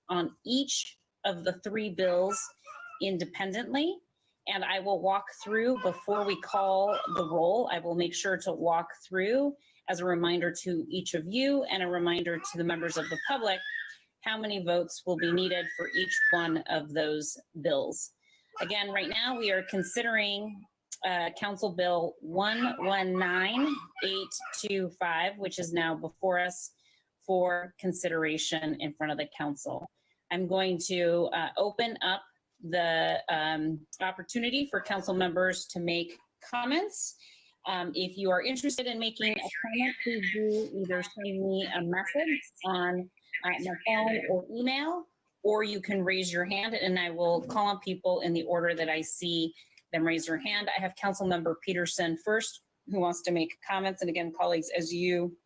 on each of the three bills independently. And I will walk through before we call the roll. I will make sure to walk through as a reminder to each of you and a reminder to the members of the public how many votes will be needed for each one of those bills. Again, right now we are considering Council Bill 119825, which is now before us for consideration in front of the council. I'm going to open up the opportunity for council members to make comments. If you are interested in making a comment, please do either send me a message on my phone or email, or you can raise your hand and I will call on people in the order that I see them raise your hand. I have Council Member Peterson first, who wants to make comments. And again, colleagues, as you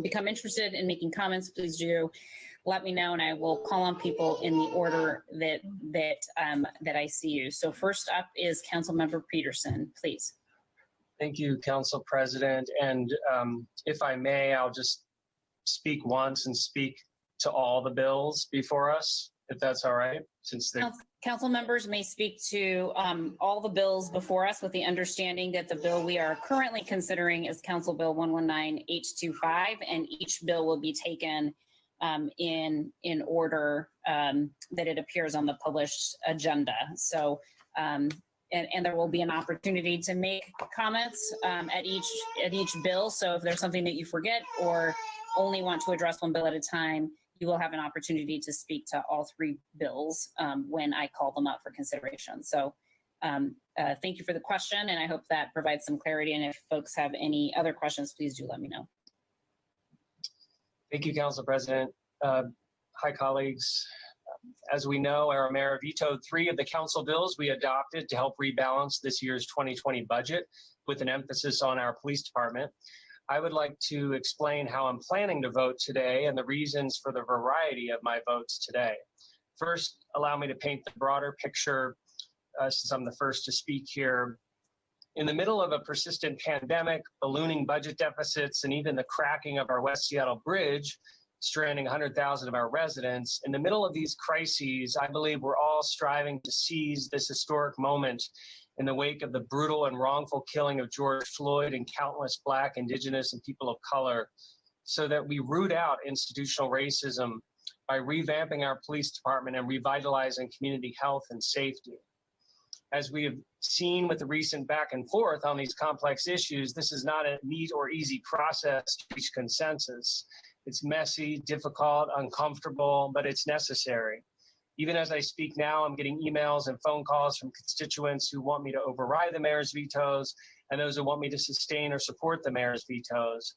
become interested in making comments, please do let me know and I will call on people in the order that I see you. So first up is Council Member Peterson, please. Thank you, Council President. And if I may, I'll just speak once and speak to all the bills before us, if that's all right, since they're... Council members may speak to all the bills before us with the understanding that the bill we are currently considering is Council Bill 119825, and each bill will be taken in order that it appears on the published agenda. So, and there will be an opportunity to make comments at each bill. So if there's something that you forget or only want to address one bill at a time, you will have an opportunity to speak to all three bills when I call them up for consideration. So thank you for the question, and I hope that provides some clarity. And if folks have any other questions, please do let me know. Thank you, Council President. Hi, colleagues. As we know, our mayor vetoed 3 of the council bills we adopted to help rebalance this year's 2020 budget with an emphasis on our police department. I would like to explain how I'm planning to vote today and the reasons for the variety of my votes today. First, allow me to paint the broader picture since I'm the first to speak here. In the middle of a persistent pandemic, ballooning budget deficits, and even the cracking of our West Seattle Bridge, stranding 100,000 of our residents, in the middle of these crises, I believe we're all striving to seize this historic moment in the wake of the brutal and wrongful killing of George Floyd and countless Black, Indigenous, and people of color, so that we root out institutional racism by revamping our police department and revitalizing community health and safety. As we have seen with the recent back and forth on these complex issues, this is not a neat or easy process to reach consensus. It's messy, difficult, uncomfortable, but it's necessary. Even as I speak now, I'm getting emails and phone calls from constituents who want me to override the mayor's vetoes and those who want me to sustain or support the mayor's vetoes.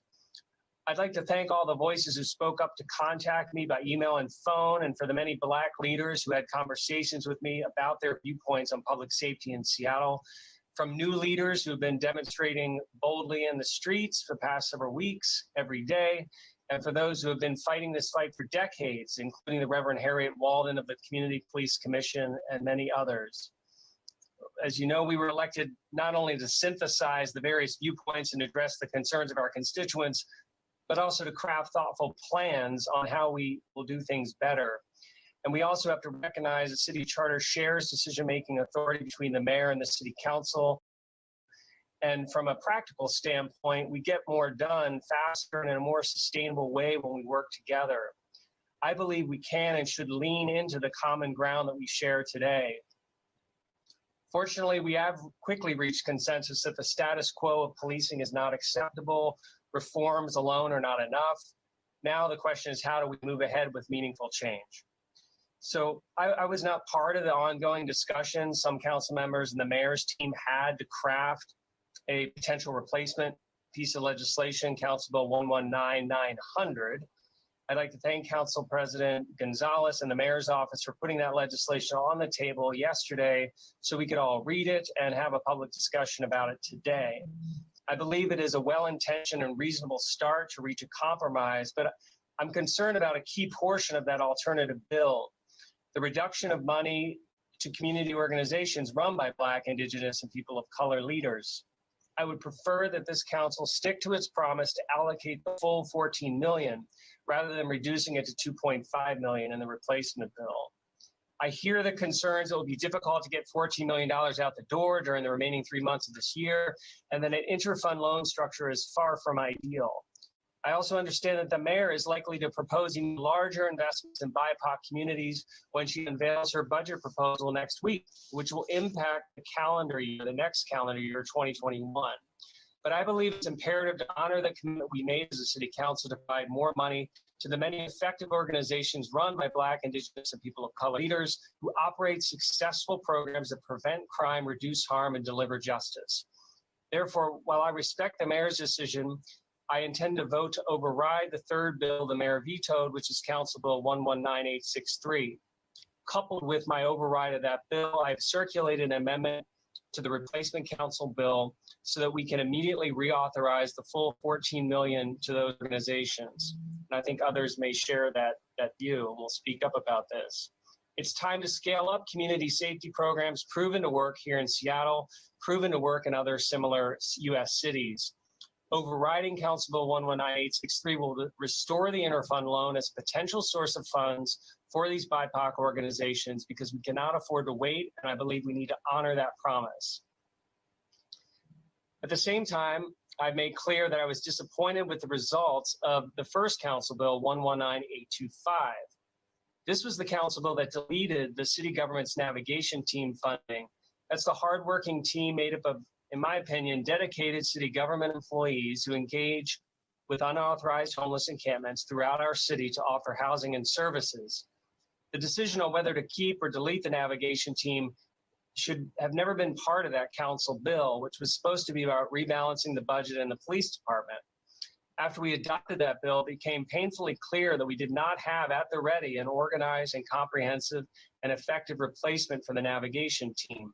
I'd like to thank all the voices who spoke up to contact me by email and phone, and for the many Black leaders who had conversations with me about their viewpoints on public safety in Seattle, from new leaders who have been demonstrating boldly in the streets for the past several weeks, every day, and for those who have been fighting this fight for decades, including the Reverend Harriet Walden of the Community Police Commission and many others. As you know, we were elected not only to synthesize the various viewpoints and address the concerns of our constituents, but also to craft thoughtful plans on how we will do things better. And we also have to recognize the city charter shares decision-making authority between the mayor and the city council. And from a practical standpoint, we get more done faster and in a more sustainable way when we work together. I believe we can and should lean into the common ground that we share today. Fortunately, we have quickly reached consensus that the status quo of policing is not acceptable. Reforms alone are not enough. Now the question is, how do we move ahead with meaningful change? So I was not part of the ongoing discussion some council members and the mayor's team had to craft a potential replacement piece of legislation, Council Bill 119900. I'd like to thank Council President Gonzalez and the Mayor's Office for putting that legislation on the table yesterday so we could all read it and have a public discussion about it today. I believe it is a well-intentioned and reasonable start to reach a compromise, but I'm concerned about a key portion of that alternative bill, the reduction of money to community organizations run by Black, Indigenous, and people of color leaders. I would prefer that this council stick to its promise to allocate the full 14 million rather than reducing it to 2.5 million in the replacement bill. I hear the concerns it will be difficult to get $14 million out the door during the remaining 3 months of this year, and that an interfund loan structure is far from ideal. I also understand that the mayor is likely to propose even larger investments in BIPOC communities when she unveils her budget proposal next week, which will impact the next calendar year, 2021. But I believe it's imperative to honor the commitment we made as a city council to provide more money to the many effective organizations run by Black, Indigenous, and people of color leaders who operate successful programs that prevent crime, reduce harm, and deliver justice. Therefore, while I respect the mayor's decision, I intend to vote to override the third bill the mayor vetoed, which is Council Bill 119863. Coupled with my override of that bill, I've circulated an amendment to the replacement council bill so that we can immediately reauthorize the full 14 million to those organizations. And I think others may share that view and will speak up about this. It's time to scale up community safety programs proven to work here in Seattle, proven to work in other similar US cities. Overriding Council Bill 119863 will restore the interfund loan as a potential source of funds for these BIPOC organizations because we cannot afford to wait, and I believe we need to honor that promise. At the same time, I've made clear that I was disappointed with the results of the first Council Bill 119825. This was the Council Bill that deleted the city government's navigation team funding. That's the hardworking team made up of, in my opinion, dedicated city government employees who engage with unauthorized homeless encampments throughout our city to offer housing and services. The decision on whether to keep or delete the navigation team should have never been part of that council bill, which was supposed to be about rebalancing the budget in the police department. After we adopted that bill, it became painfully clear that we did not have at the ready an organized and comprehensive and effective replacement for the navigation team.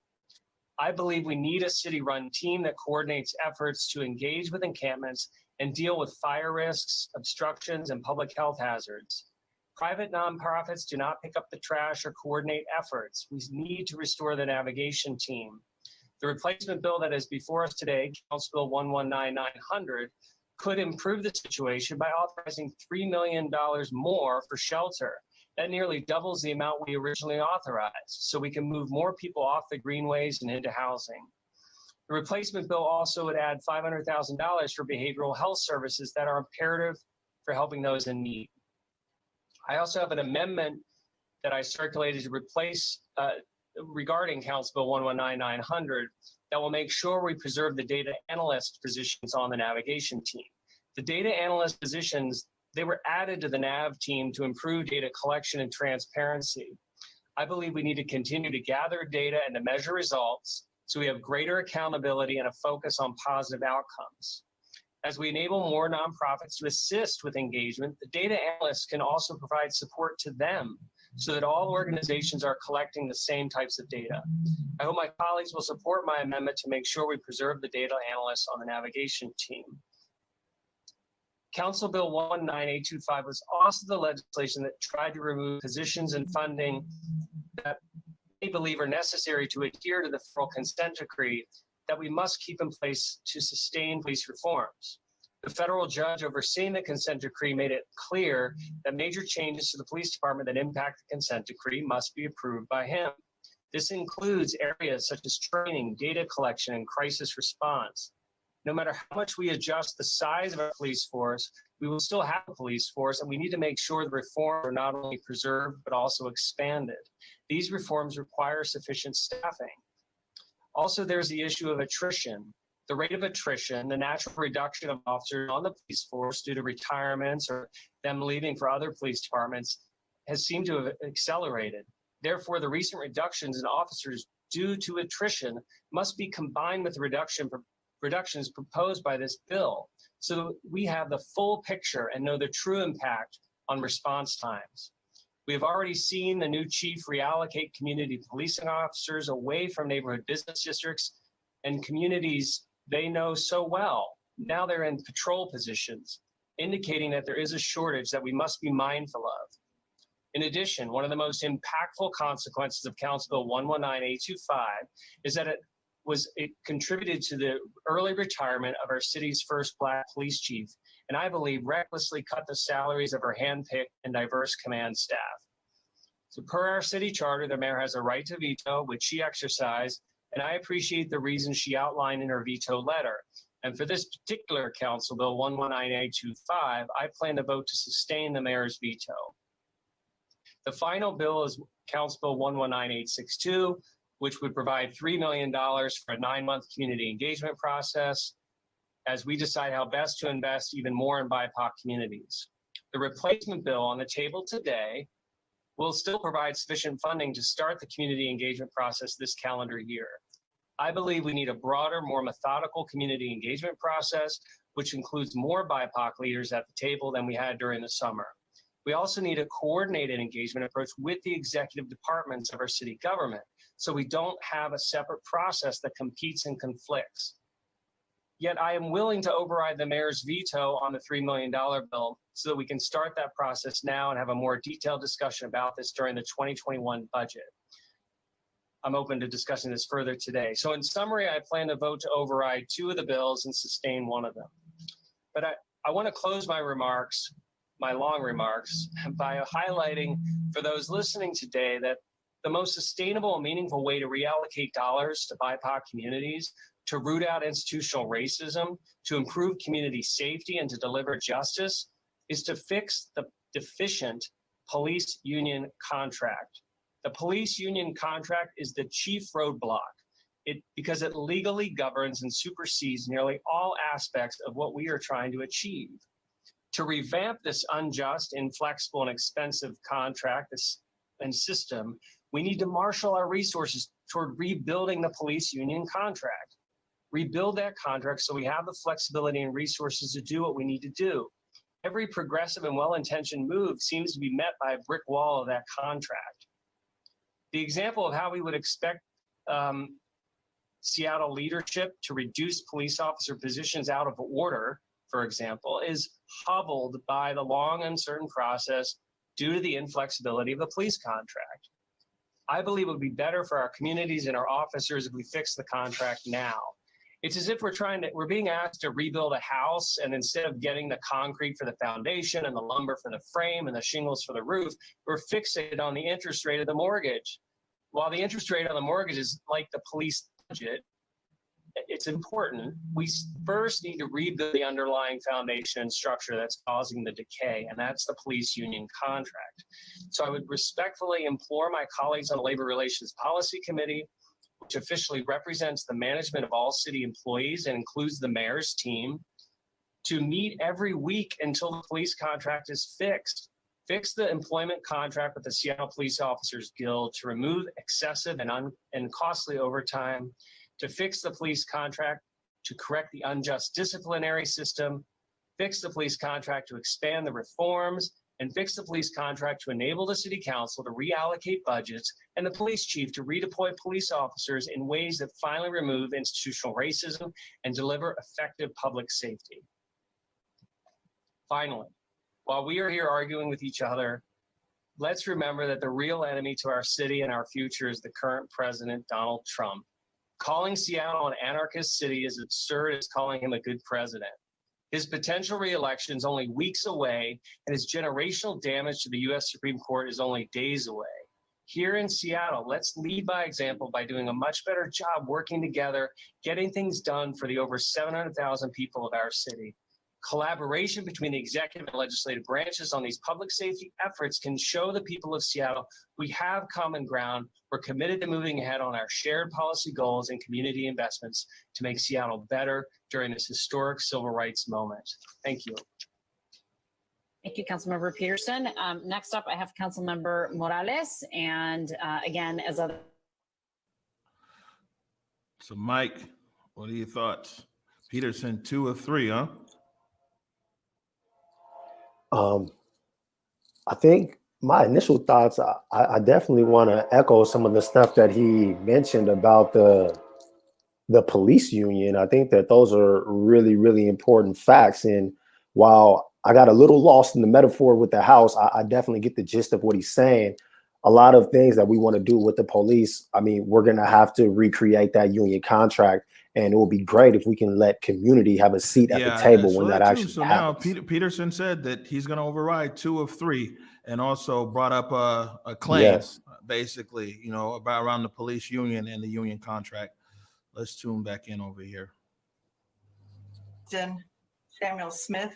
I believe we need a city-run team that coordinates efforts to engage with encampments and deal with fire risks, obstructions, and public health hazards. Private nonprofits do not pick up the trash or coordinate efforts. We need to restore the navigation team. The replacement bill that is before us today, Council Bill 119900, could improve the situation by authorizing $3 million more for shelter. That nearly doubles the amount we originally authorized, so we can move more people off the greenways and into housing. The replacement bill also would add $500,000 for behavioral health services that are imperative for helping those in need. I also have an amendment that I circulated to replace regarding Council Bill 119900 that will make sure we preserve the data analyst positions on the navigation team. The data analyst positions, they were added to the NAV team to improve data collection and transparency. I believe we need to continue to gather data and to measure results so we have greater accountability and a focus on positive outcomes. As we enable more nonprofits to assist with engagement, the data analysts can also provide support to them so that all organizations are collecting the same types of data. I hope my colleagues will support my amendment to make sure we preserve the data analysts on the navigation team. Council Bill 19825 was also the legislation that tried to remove positions and funding that they believe are necessary to adhere to the federal consent decree that we must keep in place to sustain police reforms. The federal judge overseeing the consent decree made it clear that major changes to the police department that impact the consent decree must be approved by him. This includes areas such as training, data collection, and crisis response. No matter how much we adjust the size of our police force, we will still have a police force, and we need to make sure the reforms are not only preserved, but also expanded. These reforms require sufficient staffing. Also, there's the issue of attrition. The rate of attrition, the natural reduction of officers on the police force due to retirements or them leaving for other police departments has seemed to have accelerated. Therefore, the recent reductions in officers due to attrition must be combined with the reductions proposed by this bill so that we have the full picture and know the true impact on response times. We have already seen the new chief reallocate community policing officers away from neighborhood business districts and communities they know so well. Now they're in patrol positions, indicating that there is a shortage that we must be mindful of. In addition, one of the most impactful consequences of Council Bill 119825 is that it it contributed to the early retirement of our city's first Black police chief, and I believe recklessly cut the salaries of her handpicked and diverse command staff. So per our city charter, the mayor has a right to veto, which she exercised, and I appreciate the reasons she outlined in her veto letter. And for this particular Council Bill 119825, I plan to vote to sustain the mayor's veto. The final bill is Council Bill 119862, which would provide $3 million for a 9-month community engagement process as we decide how best to invest even more in BIPOC communities. The replacement bill on the table today will still provide sufficient funding to start the community engagement process this calendar year. I believe we need a broader, more methodical community engagement process, which includes more BIPOC leaders at the table than we had during the summer. We also need a coordinated engagement approach with the executive departments of our city government, so we don't have a separate process that competes and conflicts. Yet I am willing to override the mayor's veto on the $3 million bill so that we can start that process now and have a more detailed discussion about this during the 2021 budget. I'm open to discussing this further today. So in summary, I plan to vote to override 2 of the bills and sustain 1 of them. But I want to close my remarks, my long remarks, by highlighting for those listening today that the most sustainable and meaningful way to reallocate dollars to BIPOC communities, to root out institutional racism, to improve community safety, and to deliver justice is to fix the deficient police union contract. The police union contract is the chief roadblock because it legally governs and supersedes nearly all aspects of what we are trying to achieve. To revamp this unjust, inflexible, and expensive contract and system, we need to marshal our resources toward rebuilding the police union contract. Rebuild that contract so we have the flexibility and resources to do what we need to do. Every progressive and well-intentioned move seems to be met by a brick wall of that contract. The example of how we would expect Seattle leadership to reduce police officer positions out of order, for example, is hobbled by the long, uncertain process due to the inflexibility of the police contract. I believe it would be better for our communities and our officers if we fix the contract now. It's as if we're being asked to rebuild a house, and instead of getting the concrete for the foundation and the lumber for the frame and the shingles for the roof, we're fixated on the interest rate of the mortgage. While the interest rate on the mortgage is like the police budget, it's important. We first need to rebuild the underlying foundation and structure that's causing the decay, and that's the police union contract. So I would respectfully implore my colleagues on the Labor Relations Policy Committee, which officially represents the management of all city employees and includes the mayor's team, to meet every week until the police contract is fixed. Fix the employment contract with the Seattle Police Officers Guild to remove excessive and costly overtime, to fix the police contract, to correct the unjust disciplinary system, fix the police contract to expand the reforms, and fix the police contract to enable the city council to reallocate budgets and the police chief to redeploy police officers in ways that finally remove institutional racism and deliver effective public safety. Finally, while we are here arguing with each other, let's remember that the real enemy to our city and our future is the current president, Donald Trump. Calling Seattle an anarchist city is absurd as calling him a good president. His potential re-election is only weeks away, and his generational damage to the U.S. Supreme Court is only days away. Here in Seattle, let's lead by example by doing a much better job working together, getting things done for the over 700,000 people of our city. Collaboration between the executive and legislative branches on these public safety efforts can show the people of Seattle we have common ground. We're committed to moving ahead on our shared policy goals and community investments to make Seattle better during this historic civil rights moment. Thank you. Thank you, Councilmember Peterson. Next up, I have Councilmember Morales, and again, as other. So, Mike, what are your thoughts? Peterson, 2 or 3, huh? I think my initial thoughts, I definitely want to echo some of the stuff that he mentioned about the police union. I think that those are really, really important facts. And while I got a little lost in the metaphor with the house, I definitely get the gist of what he's saying. a lot of things that we want to do with the police, I mean, we're going to have to recreate that union contract. And it will be great if we can let community have a seat at the table so when that too. actually So now happens. Peterson said that he's going to override 2 of 3, and also brought up a claim, Yes. basically, about around the police union and the union contract. Let's tune back in over here. Samuel Smith,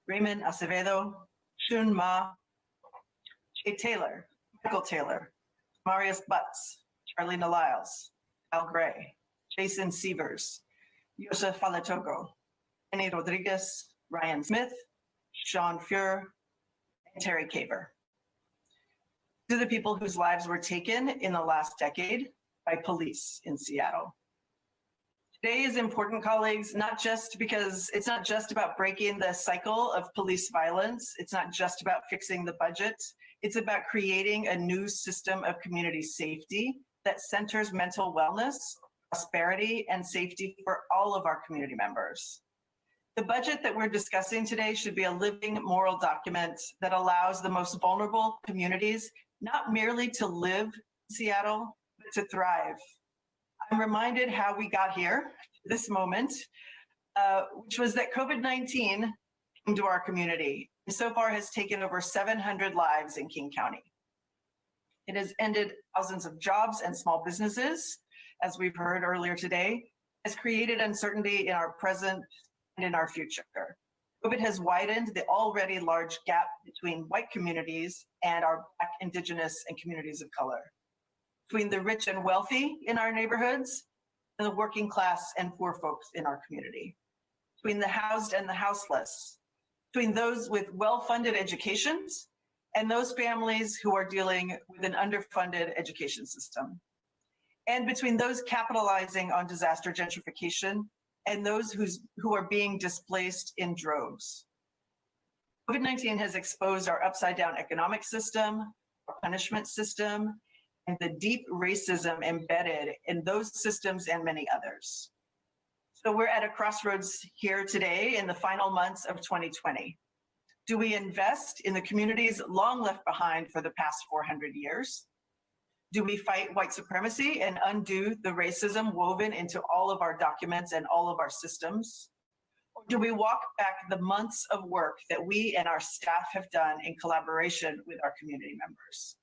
Raymond Acevedo, Shun Ma, Jay Taylor, Michael Taylor, Marius Butts, Charlene Lyles, Al Gray, Jason Sievers, Joseph Falatogo, Annie Rodriguez, Ryan Smith, Shaun Fuhr, and Terry Caver. These are the people whose lives were taken in the last decade by police in Seattle. Today is important, colleagues, not just because it's not just about breaking the cycle of police violence. It's not just about fixing the budget. It's about creating a new system of community safety that centers mental wellness, prosperity, and safety for all of our community members. The budget that we're discussing today should be a living moral document that allows the most vulnerable communities not merely to live in Seattle, but to thrive. I'm reminded how we got here, this moment, which was that COVID-19 came to our community and so far has taken over 700 lives in King County. It has ended thousands of jobs and small businesses, as we've heard earlier today, has created uncertainty in our present and in our future. COVID has widened the already large gap between white communities and our Black, Indigenous, and communities of color, between the rich and wealthy in our neighborhoods and the working class and poor folks in our community, between the housed and the houseless, between those with well-funded educations and those families who are dealing with an underfunded education system, and between those capitalizing on disaster gentrification and those who are being displaced in droves. COVID-19 has exposed our upside-down economic system, our punishment system, and the deep racism embedded in those systems and many others. So we're at a crossroads here today in the final months of 2020. Do we invest in the communities long left behind for the past 400 years? Do we fight white supremacy and undo the racism woven into all of our documents and all of our systems? Or do we walk back the months of work that we and our staff have done in collaboration with our community members?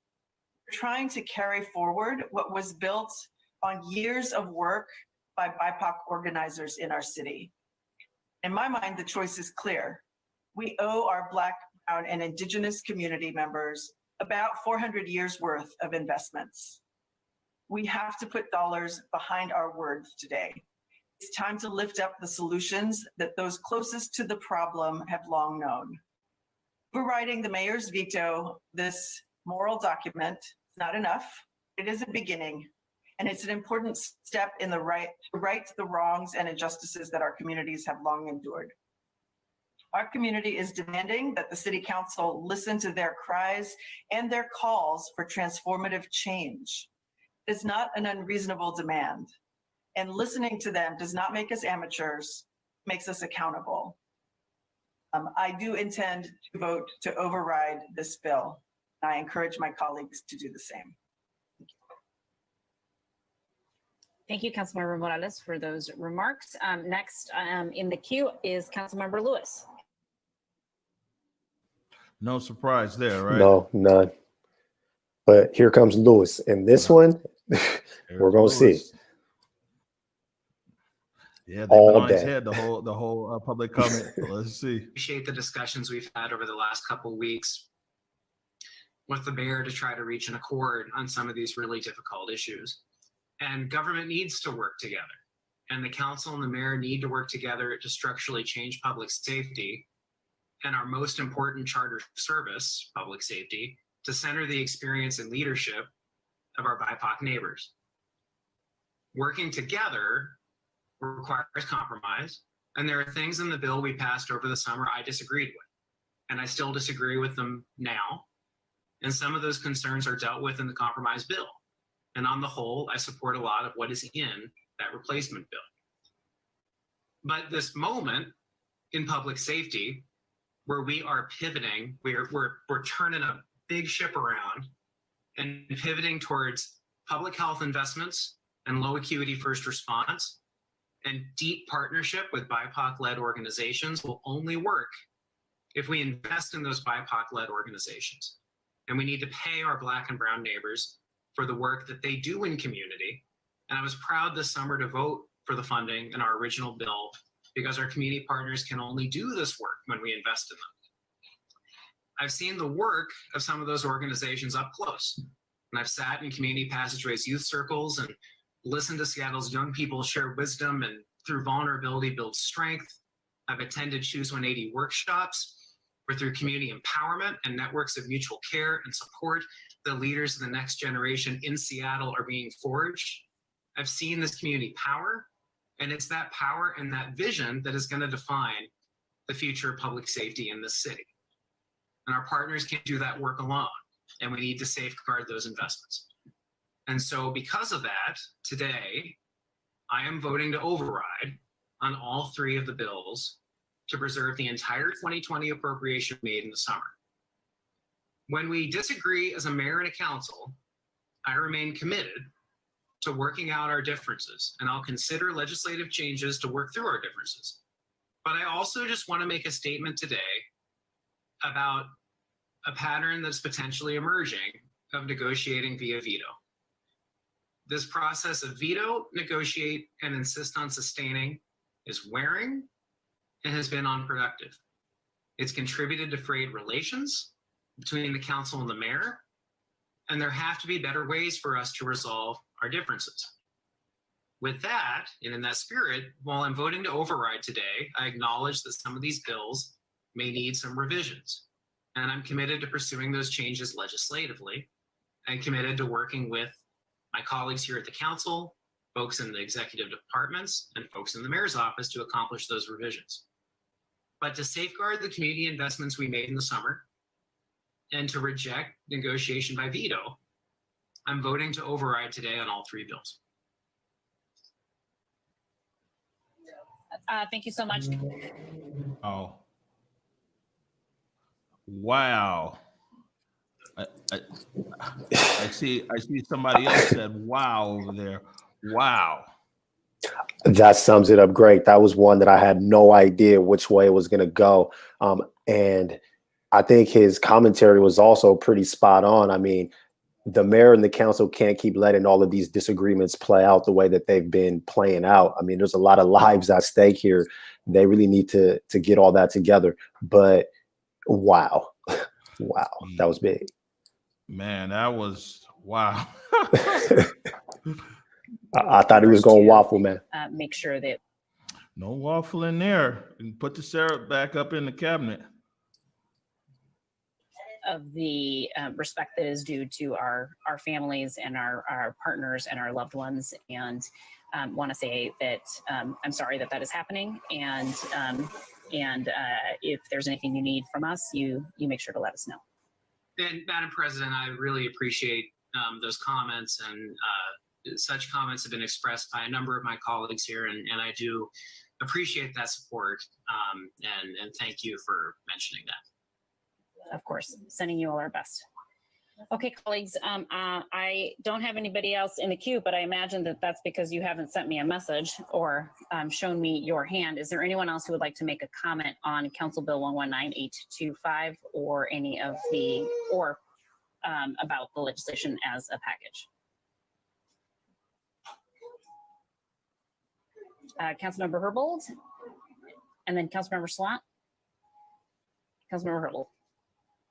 We're trying to carry forward what was built on years of work by BIPOC organizers in our city. In my mind, the choice is clear. We owe our Black, Brown, and Indigenous community members about 400 years worth of investments. We have to put dollars behind our words today. It's time to lift up the solutions that those closest to the problem have long known. Overriding the mayor's veto, this moral document is not enough. It is a beginning, and it's an important step in the right the wrongs and injustices that our communities have long endured. Our community is demanding that the City Council listen to their cries and their calls for transformative change. It is not an unreasonable demand, and listening to them does not make us amateurs, it makes us accountable. I do intend to vote to override this bill. I encourage my colleagues to do the same. Thank you, Councilmember Morales, for those remarks. Next in the queue is Councilmember Lewis. No surprise there, right? No, none. But here comes Lewis. And this one, we're going to see. Yeah, they've all been on his day. head the whole public comment. So let's see. Appreciate the discussions we've had over the last couple of weeks with the mayor to try to reach an accord on some of these really difficult issues. And government needs to work together. And the council and the mayor need to work together to structurally change public safety and our most important charter service, public safety, to center the experience and leadership of our BIPOC neighbors. Working together requires compromise, and there are things in the bill we passed over the summer I disagreed with, and I still disagree with them now, and some of those concerns are dealt with in the compromise bill. And on the whole, I support a lot of what is in that replacement bill. But this moment in public safety, where we are pivoting, we're turning a big ship around and pivoting towards public health investments and low acuity first response and deep partnership with BIPOC-led organizations will only work if we invest in those BIPOC-led organizations. And we need to pay our Black and Brown neighbors for the work that they do in community. And I was proud this summer to vote for the funding in our original bill because our community partners can only do this work when we invest in them. I've seen the work of some of those organizations up close. And I've sat in community passageways youth circles and listened to Seattle's young people share wisdom and through vulnerability build strength. I've attended Choose 180 workshops where through community empowerment and networks of mutual care and support, the leaders of the next generation in Seattle are being forged. I've seen this community power, and it's that power and that vision that is going to define the future of public safety in this city. And our partners can't do that work alone, and we need to safeguard those investments. And so because of that, today, I am voting to override on all three of the bills to preserve the entire 2020 appropriation made in the summer. When we disagree as a mayor and a council, I remain committed to working out our differences, and I'll consider legislative changes to work through our differences. But I also just want to make a statement today about a pattern that's potentially emerging of negotiating via veto. This process of veto, negotiate, and insist on sustaining is wearing and has been unproductive. It's contributed to frayed relations between the council and the mayor, and there have to be better ways for us to resolve our differences. With that, and in that spirit, while I'm voting to override today, I acknowledge that some of these bills may need some revisions, and I'm committed to pursuing those changes legislatively and committed to working with my colleagues here at the council, folks in the executive departments, and folks in the mayor's office to accomplish those revisions. But to safeguard the community investments we made in the summer and to reject negotiation by veto, I'm voting to override today on all three bills. Thank you so much. Oh. Wow. I see somebody else said wow over there. Wow. That sums it up great. That was one that I had no idea which way it was going to go. And I think his commentary was also pretty spot on. I mean, the mayor and the council can't keep letting all of these disagreements play out the way that they've been playing out. I mean, there's a lot of lives at stake here. They really need to get all that together. But wow. Wow. That was big. Man, that was wow. I thought he was going to waffle, man. Make sure that No waffle in there. And put the syrup back up in the cabinet. of the respect that is due to our families and our partners and our loved ones, and want to say that I'm sorry that is happening, and if there's anything you need from us, you make sure to let us know. And Madam President, I really appreciate those comments, and such comments have been expressed by a number of my colleagues here, and I do appreciate that support, and thank you for mentioning that. Of course, sending you all our best. Okay, colleagues, I don't have anybody else in the queue, but I imagine that that's because you haven't sent me a message or shown me your hand. Is there anyone else who would like to make a comment on Council Bill 119825 or any of the, or about the legislation as a package? Councilmember Herbold, and then Councilmember Slant. Councilmember Herbold.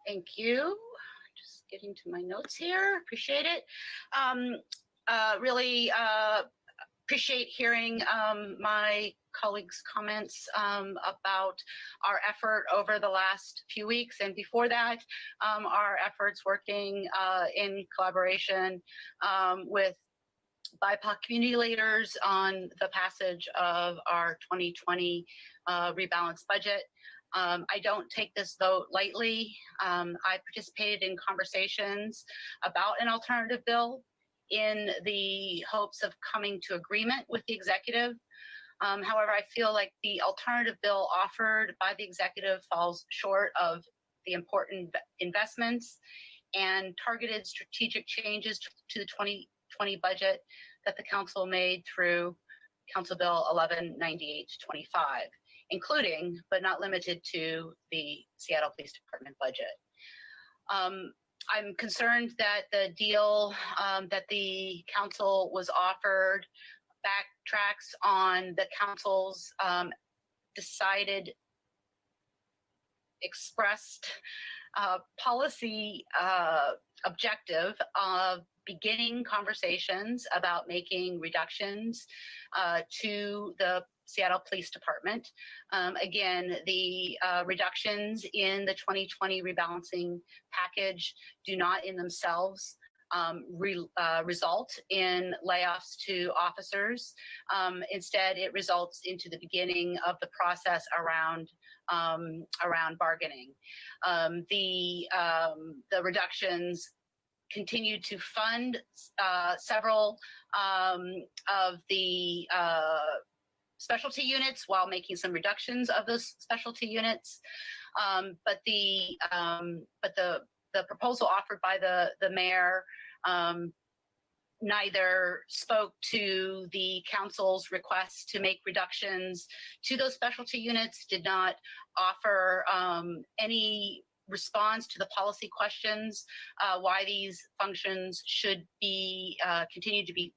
Thank you. Just getting to my notes here. Appreciate it. Really appreciate hearing my colleagues' comments about our effort over the last few weeks, and before that, our efforts working in collaboration with BIPOC community leaders on the passage of our 2020 rebalanced budget. I don't take this vote lightly. I participated in conversations about an alternative bill in the hopes of coming to agreement with the executive. However, I feel like the alternative bill offered by the executive falls short of the important investments and targeted strategic changes to the 2020 budget that the council made through Council Bill 1198-25, including but not limited to the Seattle Police Department budget. I'm concerned that the deal that the council was offered backtracks on the council's decided, expressed policy objective of beginning conversations about making reductions to the Seattle Police Department. Again, the reductions in the 2020 rebalancing package do not in themselves result in layoffs to officers. Instead, it results into the beginning of the process around bargaining. The reductions continue to fund several of the specialty units while making some reductions of those specialty units. But the proposal offered by the mayor neither spoke to the council's request to make reductions to those specialty units, did not offer any response to the policy questions, why these functions should be continue to be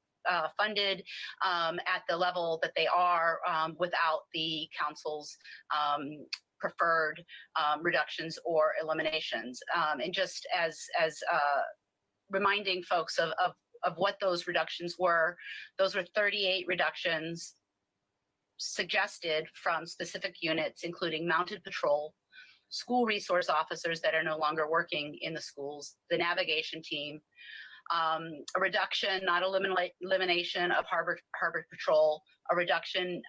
funded at the level that they are without the council's preferred reductions or eliminations. And just as reminding folks of what those reductions were, those were 38 reductions suggested from specific units, including mounted patrol, school resource officers that are no longer working in the schools, the navigation team, a reduction, not elimination of harbor patrol, a reduction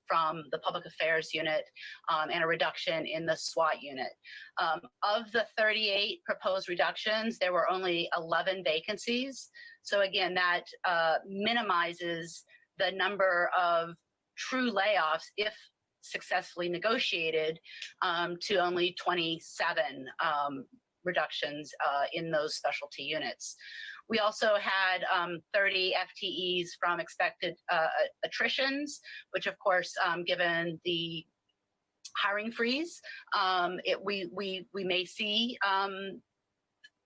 from the public affairs unit, and a reduction in the SWAT unit. Of the 38 proposed reductions, there were only 11 vacancies. So again, that minimizes the number of true layoffs, if successfully negotiated, to only 27 reductions in those specialty units. We also had 30 FTEs from expected attritions, which of course, given the hiring freeze, we may see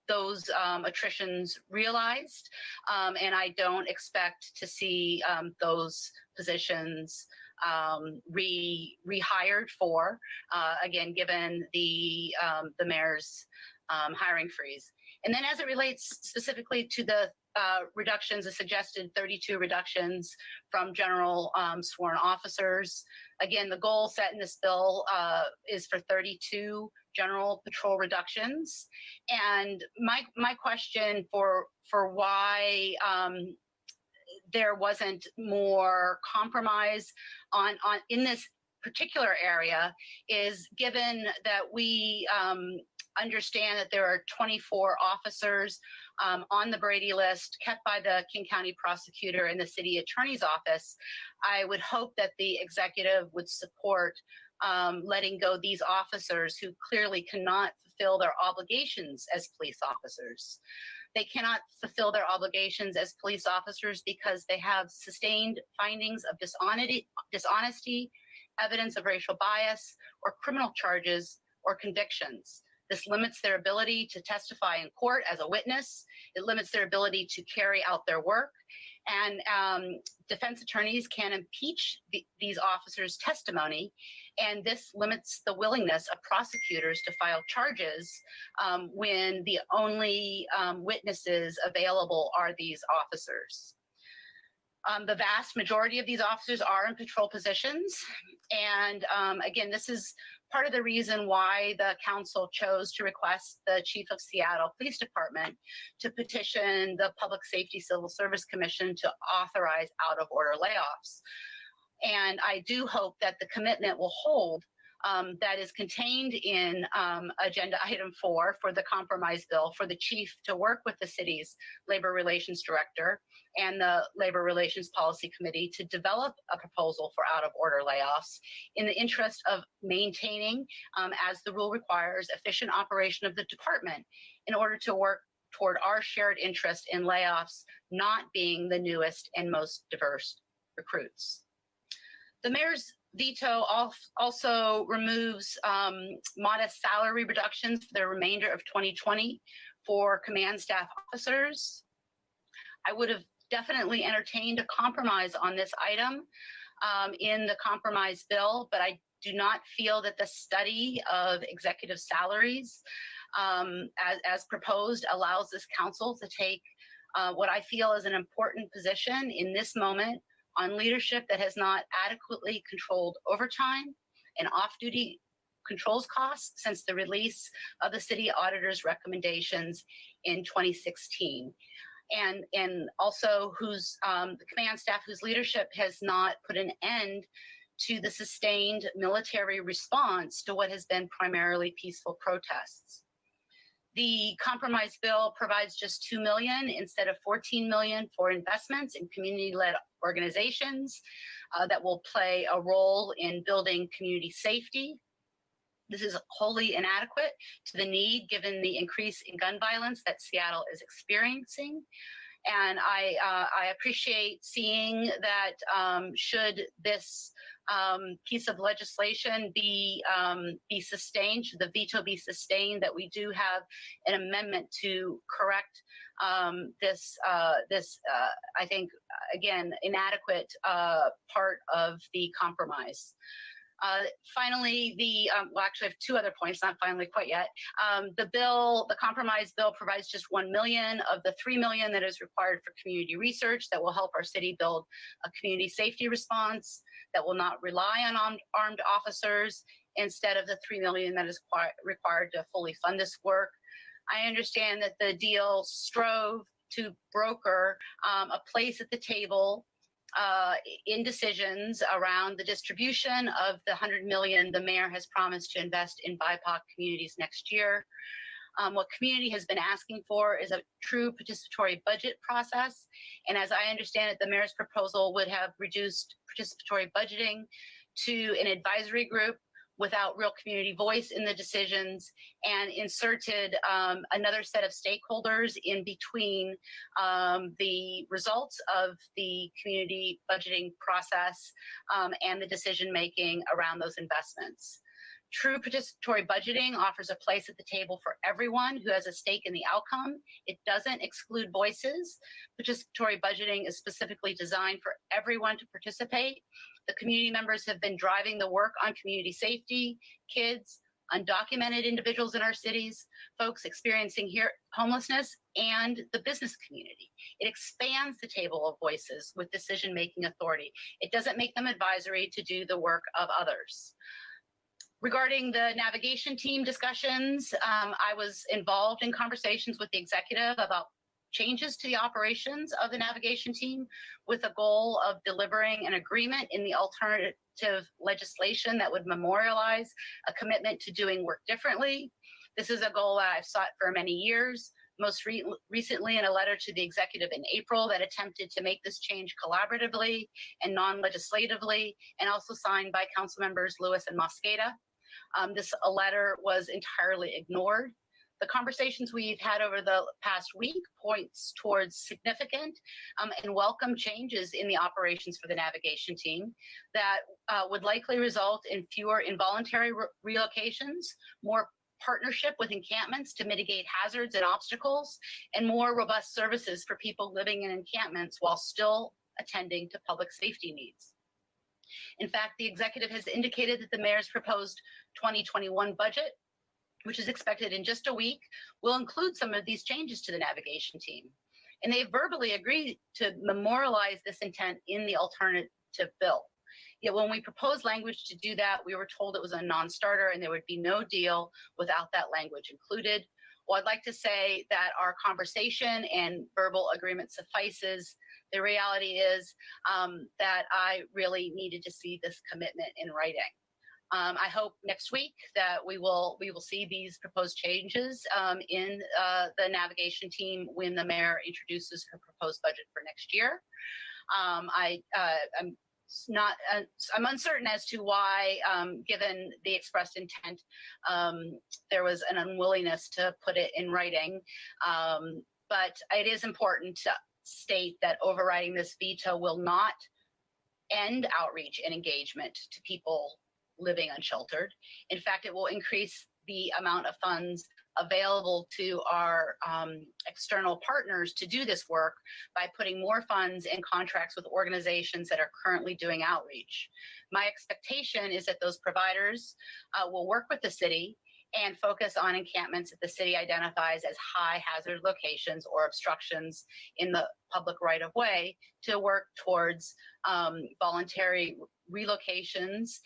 those attritions realized, and I don't expect to see those positions rehired for, again, given the mayor's hiring freeze. And then as it relates specifically to the reductions, the suggested 32 reductions from general sworn officers. Again, the goal set in this bill is for 32 general patrol reductions. And my question for why there wasn't more compromise on in this particular area is, given that we understand that there are 24 officers on the Brady list kept by the King County prosecutor and the city attorney's office, I would hope that the executive would support letting go these officers who clearly cannot fulfill their obligations as police officers. They cannot fulfill their obligations as police officers because they have sustained findings of dishonesty, evidence of racial bias, or criminal charges or convictions. This limits their ability to testify in court as a witness. It limits their ability to carry out their work. And defense attorneys can impeach these officers' testimony, and this limits the willingness of prosecutors to file charges when the only witnesses available are these officers. The vast majority of these officers are in patrol positions. And again, this is part of the reason why the council chose to request the Chief of Seattle Police Department to petition the Public Safety Civil Service Commission to authorize out-of-order layoffs. And I do hope that the commitment will hold that is contained in agenda item 4 for the compromise bill for the chief to work with the city's labor relations director and the labor relations policy committee to develop a proposal for out of order layoffs in the interest of maintaining, as the rule requires, efficient operation of the department in order to work toward our shared interest in layoffs not being the newest and most diverse recruits. The mayor's veto also removes modest salary reductions for the remainder of 2020 for command staff officers. I would have definitely entertained a compromise on this item in the compromise bill, but I do not feel that the study of executive salaries as proposed allows this council to take what I feel is an important position in this moment on leadership that has not adequately controlled overtime and off-duty controls costs since the release of the city auditor's recommendations in 2016. And also whose the command staff whose leadership has not put an end to the sustained military response to what has been primarily peaceful protests. The compromise bill provides just $2 million instead of $14 million for investments in community-led organizations that will play a role in building community safety. This is wholly inadequate to the need given the increase in gun violence that Seattle is experiencing. And I appreciate seeing that should this piece of legislation be sustained, should the veto be sustained, that we do have an amendment to correct this I think, again, inadequate part of the compromise. Finally, well, actually, I have two other points, not finally quite yet. The compromise bill provides just $1 million of the $3 million that is required for community research that will help our city build a community safety response that will not rely on armed officers instead of the $3 million that is required to fully fund this work. I understand that the deal strove to broker a place at the table in decisions around the distribution of the $100 million the mayor has promised to invest in BIPOC communities next year. What community has been asking for is a true participatory budget process. And as I understand it, the mayor's proposal would have reduced participatory budgeting to an advisory group without real community voice in the decisions, and inserted another set of stakeholders in between the results of the community budgeting process and the decision-making around those investments. True participatory budgeting offers a place at the table for everyone who has a stake in the outcome. It doesn't exclude voices. Participatory budgeting is specifically designed for everyone to participate. The community members have been driving the work on community safety, kids, undocumented individuals in our cities, folks experiencing homelessness, and the business community. It expands the table of voices with decision-making authority. It doesn't make them advisory to do the work of others. Regarding the navigation team discussions, I was involved in conversations with the executive about changes to the operations of the navigation team with a goal of delivering an agreement in the alternative legislation that would memorialize a commitment to doing work differently. This is a goal that I've sought for many years, most recently in a letter to the executive in April that attempted to make this change collaboratively and non-legislatively, and also signed by council members Lewis and Mosqueda. This letter was entirely ignored. The conversations we've had over the past week points towards significant and welcome changes in the operations for the navigation team that would likely result in fewer involuntary relocations, more partnership with encampments to mitigate hazards and obstacles, and more robust services for people living in encampments while still attending to public safety needs. In fact, the executive has indicated that the mayor's proposed 2021 budget, which is expected in just a week, will include some of these changes to the navigation team. And they verbally agreed to memorialize this intent in the alternative bill. Yet when we proposed language to do that, we were told it was a non-starter and there would be no deal without that language included. Well, I'd like to say that our conversation and verbal agreement suffices. The reality is that I really needed to see this commitment in writing. I hope next week that we will see these proposed changes in the navigation team when the mayor introduces her proposed budget for next year. I'm uncertain as to why, given the expressed intent, there was an unwillingness to put it in writing. But it is important to state that overriding this veto will not end outreach and engagement to people living unsheltered. In fact, it will increase the amount of funds available to our external partners to do this work by putting more funds in contracts with organizations that are currently doing outreach. My expectation is that those providers will work with the city and focus on encampments that the city identifies as high hazard locations or obstructions in the public right of way to work towards voluntary relocations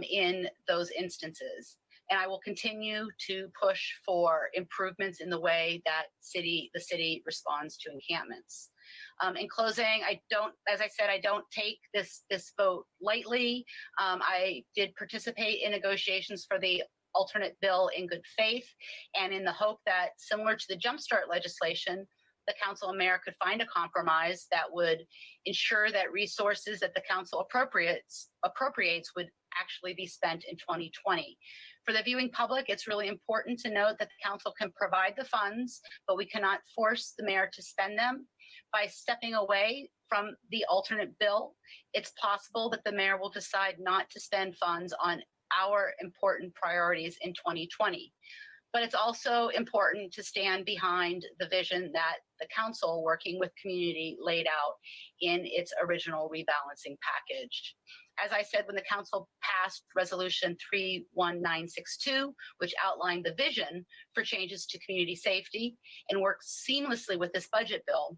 in those instances. And I will continue to push for improvements in the way that the city responds to encampments. In closing, as I said, I don't take this vote lightly. I did participate in negotiations for the alternate bill in good faith and in the hope that, similar to the Jumpstart legislation, the council and mayor could find a compromise that would ensure that resources that the council appropriates would actually be spent in 2020. For the viewing public, it's really important to note that the council can provide the funds, but we cannot force the mayor to spend them. By stepping away from the alternate bill, it's possible that the mayor will decide not to spend funds on our important priorities in 2020. But it's also important to stand behind the vision that the council, working with community, laid out in its original rebalancing package. As I said, when the council passed Resolution 31962, which outlined the vision for changes to community safety and worked seamlessly with this budget bill,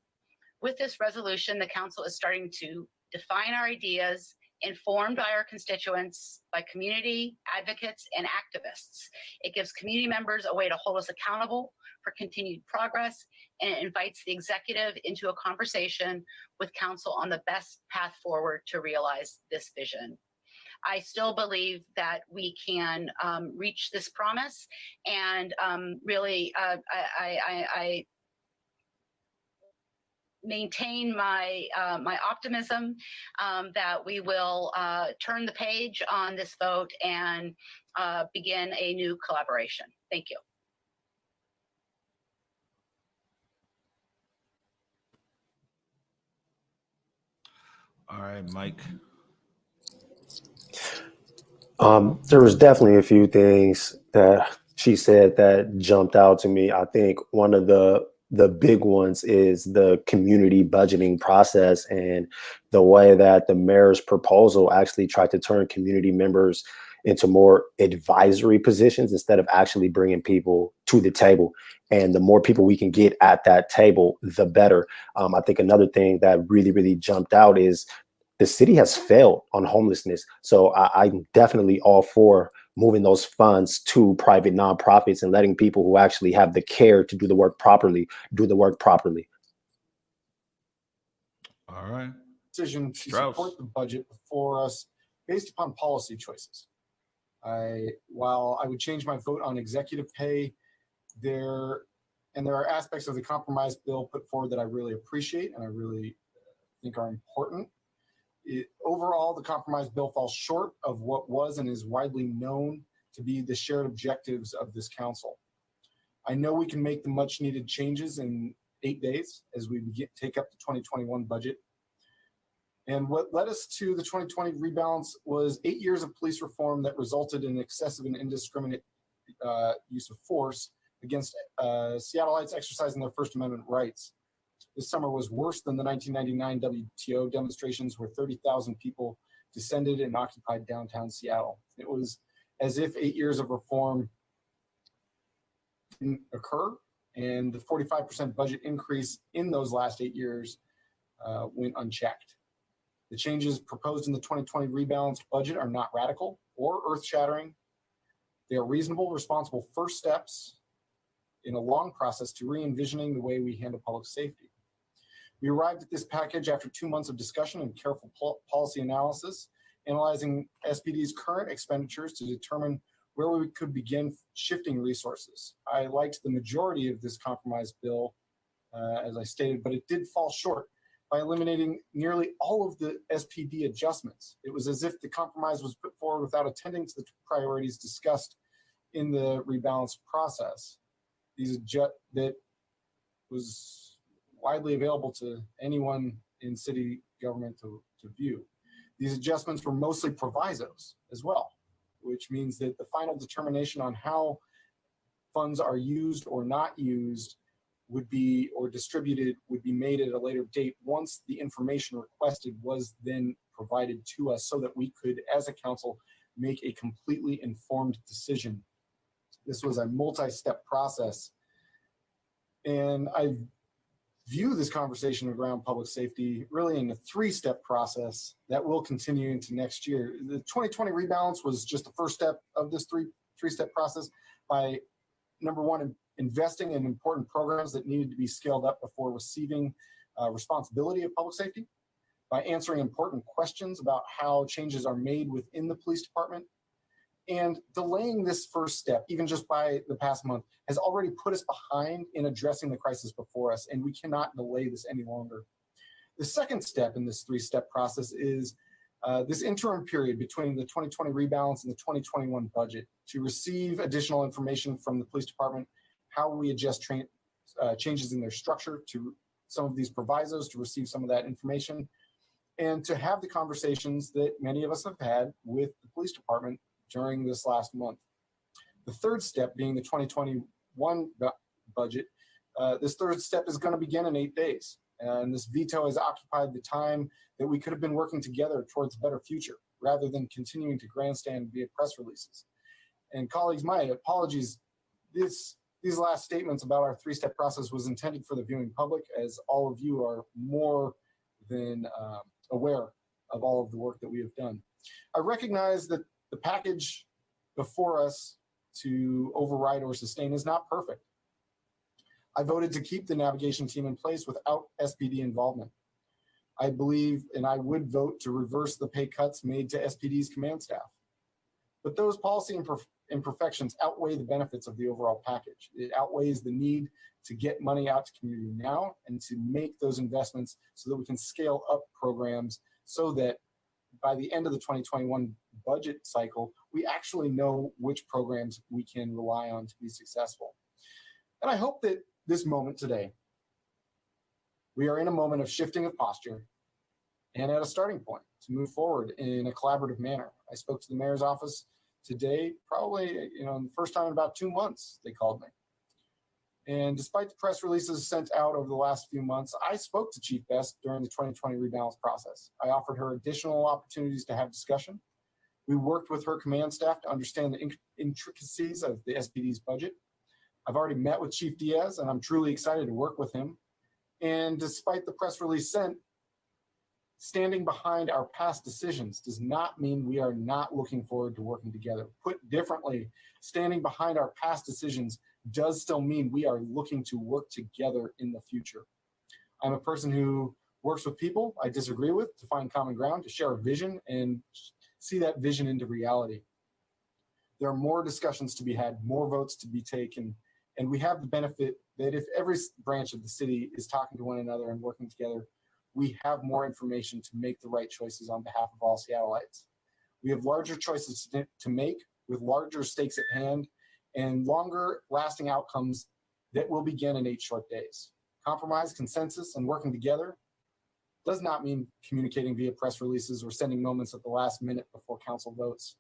with this resolution, the council is starting to define our ideas, informed by our constituents, by community advocates and activists. It gives community members a way to hold us accountable for continued progress, and it invites the executive into a conversation with council on the best path forward to realize this vision. I still believe that we can reach this promise, and really, I maintain my my optimism that we will turn the page on this vote and begin a new collaboration. Thank you. All right, Mike. There was definitely a few things that she said that jumped out to me. I think one of the big ones is the community budgeting process and the way that the mayor's proposal actually tried to turn community members into more advisory positions instead of actually bringing people to the table. And the more people we can get at that table, the better. I think another thing that really, really jumped out is the city has failed on homelessness. So I'm definitely all for moving those funds to private nonprofits and letting people who actually have the care to do the work properly, do the work properly. All right. Decision to support the budget before us based upon policy choices. While I would change my vote on executive pay, there are aspects of the compromise bill put forward that I really appreciate and I really think are important. Overall, the compromise bill falls short of what was and is widely known to be the shared objectives of this council. I know we can make the much needed changes in 8 days as we take up the 2021 budget. And what led us to the 2020 rebalance was 8 years of police reform that resulted in excessive and indiscriminate use of force against Seattleites exercising their First Amendment rights. This summer was worse than the 1999 WTO demonstrations where 30,000 people descended and occupied downtown Seattle. It was as if 8 years of reform didn't occur, and the 45% budget increase in those last 8 years went unchecked. The changes proposed in the 2020 rebalanced budget are not radical or earth-shattering. They are reasonable, responsible first steps in a long process to re-envisioning the way we handle public safety. We arrived at this package after 2 months of discussion and careful policy analysis, analyzing SPD's current expenditures to determine where we could begin shifting resources. I liked the majority of this compromise bill, as I stated, but it did fall short by eliminating nearly all of the SPD adjustments. It was as if the compromise was put forward without attending to the priorities discussed in the rebalance process. That was widely available to anyone in city government to view. These adjustments were mostly provisos as well, which means that the final determination on how funds are used or not used would be, or distributed, would be made at a later date once the information requested was then provided to us so that we could, as a council, make a completely informed decision. This was a multi-step process. And I view this conversation around public safety really in a three-step process that will continue into next year. The 2020 rebalance was just the first step of this three-step process by, number one, investing in important programs that needed to be scaled up before receiving responsibility of public safety, by answering important questions about how changes are made within the police department, and delaying this first step, even just by the past month, has already put us behind in addressing the crisis before us, and we cannot delay this any longer. The second step in this three-step process is this interim period between the 2020 rebalance and the 2021 budget to receive additional information from the police department, how we adjust changes in their structure to some of these provisos to receive some of that information, and to have the conversations that many of us have had with the police department during this last month. The third step being the 2021 budget. This third step is going to begin in 8 days. And this veto has occupied the time that we could have been working together towards a better future, rather than continuing to grandstand via press releases. And colleagues, my apologies. These last statements about our three-step process was intended for the viewing public, as all of you are more than aware of all of the work that we have done. I recognize that the package before us to override or sustain is not perfect. I voted to keep the navigation team in place without SPD involvement. I believe, and I would vote to reverse the pay cuts made to SPD's command staff. But those policy imperfections outweigh the benefits of the overall package. It outweighs the need to get money out to community now and to make those investments so that we can scale up programs so that by the end of the 2021 budget cycle, we actually know which programs we can rely on to be successful. And I hope that this moment today, we are in a moment of shifting of posture and at a starting point to move forward in a collaborative manner. I spoke to the mayor's office today, probably, the first time in about 2 months, they called me. And despite the press releases sent out over the last few months, I spoke to Chief Best during the 2020 rebalance process. I offered her additional opportunities to have discussion. We worked with her command staff to understand the intricacies of the SPD's budget. I've already met with Chief Diaz, and I'm truly excited to work with him. And despite the press release sent, standing behind our past decisions does not mean we are not looking forward to working together. Put differently, standing behind our past decisions does still mean we are looking to work together in the future. I'm a person who works with people I disagree with to find common ground, to share a vision and see that vision into reality. There are more discussions to be had, more votes to be taken, and we have the benefit that if every branch of the city is talking to one another and working together, we have more information to make the right choices on behalf of all Seattleites. We have larger choices to make with larger stakes at hand and longer lasting outcomes that will begin in 8 short days. Compromise, consensus, and working together does not mean communicating via press releases or sending moments at the last minute before council votes.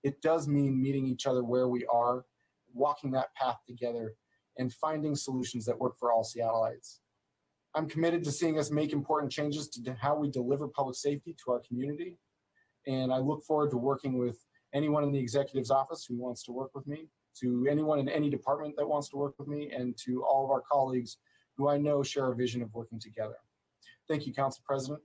It does mean meeting each other where we are, walking that path together, and finding solutions that work for all Seattleites. I'm committed to seeing us make important changes to how we deliver public safety to our community. And I look forward to working with anyone in the executive's office who wants to work with me, to anyone in any department that wants to work with me, and to all of our colleagues who I know share a vision of working together. Thank you, Council President.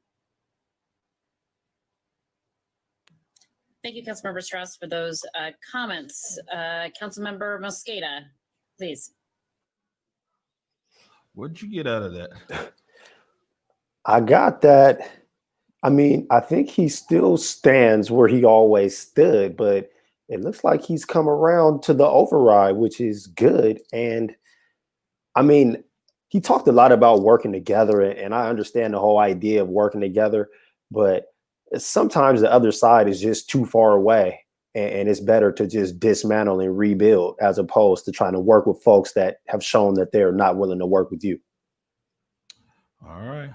Thank you, Councilmember Strauss, for those comments. Councilmember Mosqueda, please. What'd you get out of that? I got that I mean, I think he still stands where he always stood, but it looks like he's come around to the override, which is good. And I mean, he talked a lot about working together, and I understand the whole idea of working together, but sometimes the other side is just too far away, and it's better to just dismantle and rebuild as opposed to trying to work with folks that have shown that they're not willing to work with you. All right.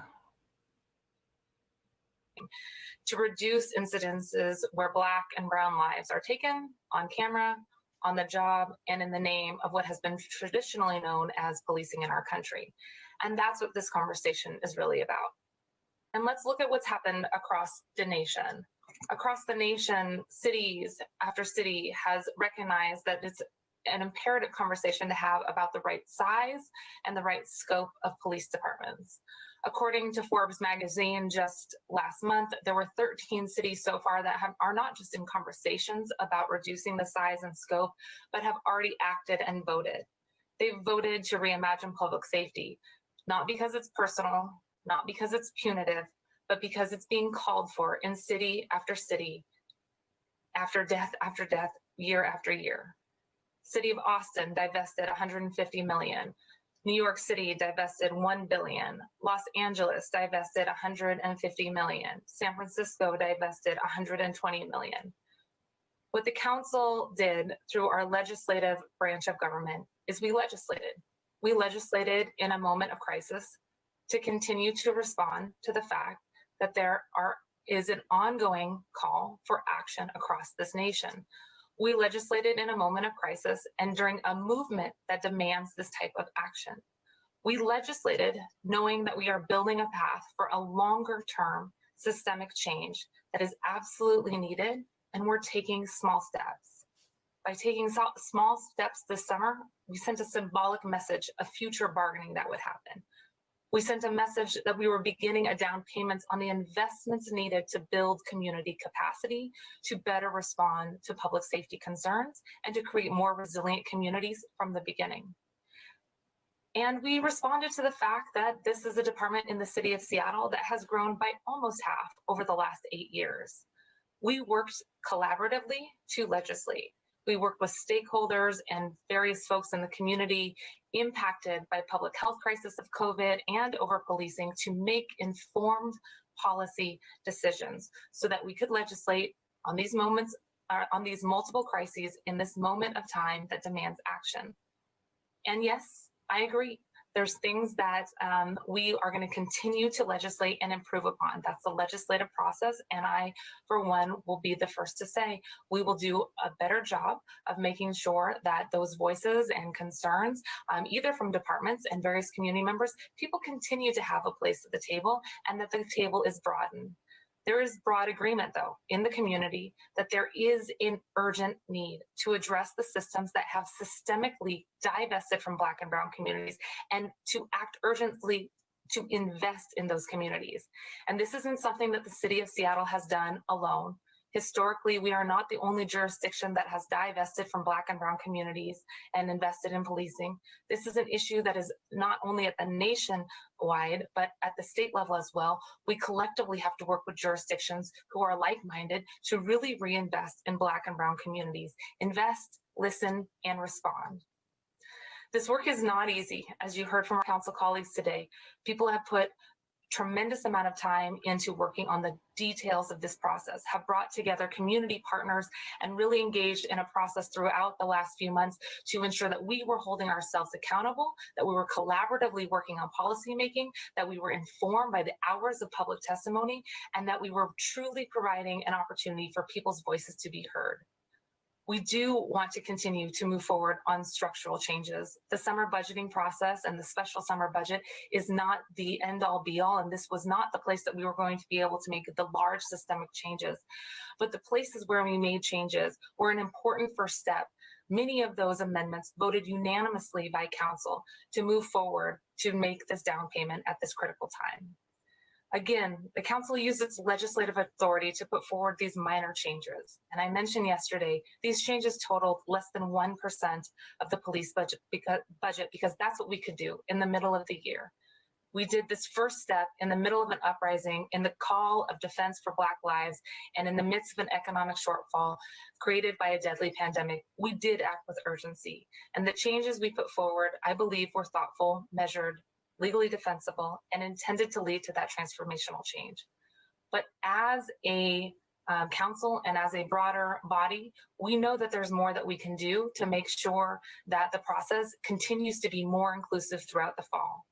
To reduce incidences where Black and brown lives are taken on camera, on the job, and in the name of what has been traditionally known as policing in our country. And that's what this conversation is really about. And let's look at what's happened across the nation. Across the nation, cities after city has recognized that it's an imperative conversation to have about the right size and the right scope of police departments. According to Forbes magazine, just last month, there were 13 cities so far that are not just in conversations about reducing the size and scope, but have already acted and voted. They've voted to reimagine public safety, not because it's personal, not because it's punitive, but because it's being called for in city after city, after death, year after year. City of Austin divested 150 million. New York City divested 1 billion. Los Angeles divested 150 million. San Francisco divested 120 million. What the council did through our legislative branch of government is we legislated. We legislated in a moment of crisis to continue to respond to the fact that there is an ongoing call for action across this nation. We legislated in a moment of crisis and during a movement that demands this type of action. We legislated knowing that we are building a path for a longer term systemic change that is absolutely needed, and we're taking small steps. By taking small steps this summer, we sent a symbolic message of future bargaining that would happen. We sent a message that we were beginning a down payments on the investments needed to build community capacity, to better respond to public safety concerns, and to create more resilient communities from the beginning. And we responded to the fact that this is a department in the city of Seattle that has grown by almost half over the last 8 years. We worked collaboratively to legislate. We worked with stakeholders and various folks in the community impacted by public health crisis of COVID and over policing to make informed policy decisions so that we could legislate on these moments, on these multiple crises in this moment of time that demands action. And yes, I agree. There's things that we are going to continue to legislate and improve upon. That's the legislative process. And I, for one, will be the first to say we will do a better job of making sure that those voices and concerns, either from departments and various community members, people continue to have a place at the table and that the table is broadened. There is broad agreement, though, in the community that there is an urgent need to address the systems that have systemically divested from Black and brown communities and to act urgently to invest in those communities. And this isn't something that the city of Seattle has done alone. Historically, we are not the only jurisdiction that has divested from Black and brown communities and invested in policing. This is an issue that is not only at the nationwide, but at the state level as well. We collectively have to work with jurisdictions who are like-minded to really reinvest in Black and brown communities, invest, listen, and respond. This work is not easy, as you heard from our council colleagues today. People have put tremendous amount of time into working on the details of this process, have brought together community partners and really engaged in a process throughout the last few months to ensure that we were holding ourselves accountable, that we were collaboratively working on policymaking, that we were informed by the hours of public testimony, and that we were truly providing an opportunity for people's voices to be heard. We do want to continue to move forward on structural changes. The summer budgeting process and the special summer budget is not the end all be all, and this was not the place that we were going to be able to make the large systemic changes. But the places where we made changes were an important first step. Many of those amendments voted unanimously by council to move forward to make this down payment at this critical time. Again, the council used its legislative authority to put forward these minor changes. And I mentioned yesterday, these changes totaled less than 1% of the police budget because that's what we could do in the middle of the year. We did this first step in the middle of an uprising, in the call of defense for Black lives, and in the midst of an economic shortfall created by a deadly pandemic. We did act with urgency, and the changes we put forward, I believe, were thoughtful, measured, legally defensible, and intended to lead to that transformational change. But as a council and as a broader body, we know that there's more that we can do to make sure that the process continues to be more inclusive throughout the fall.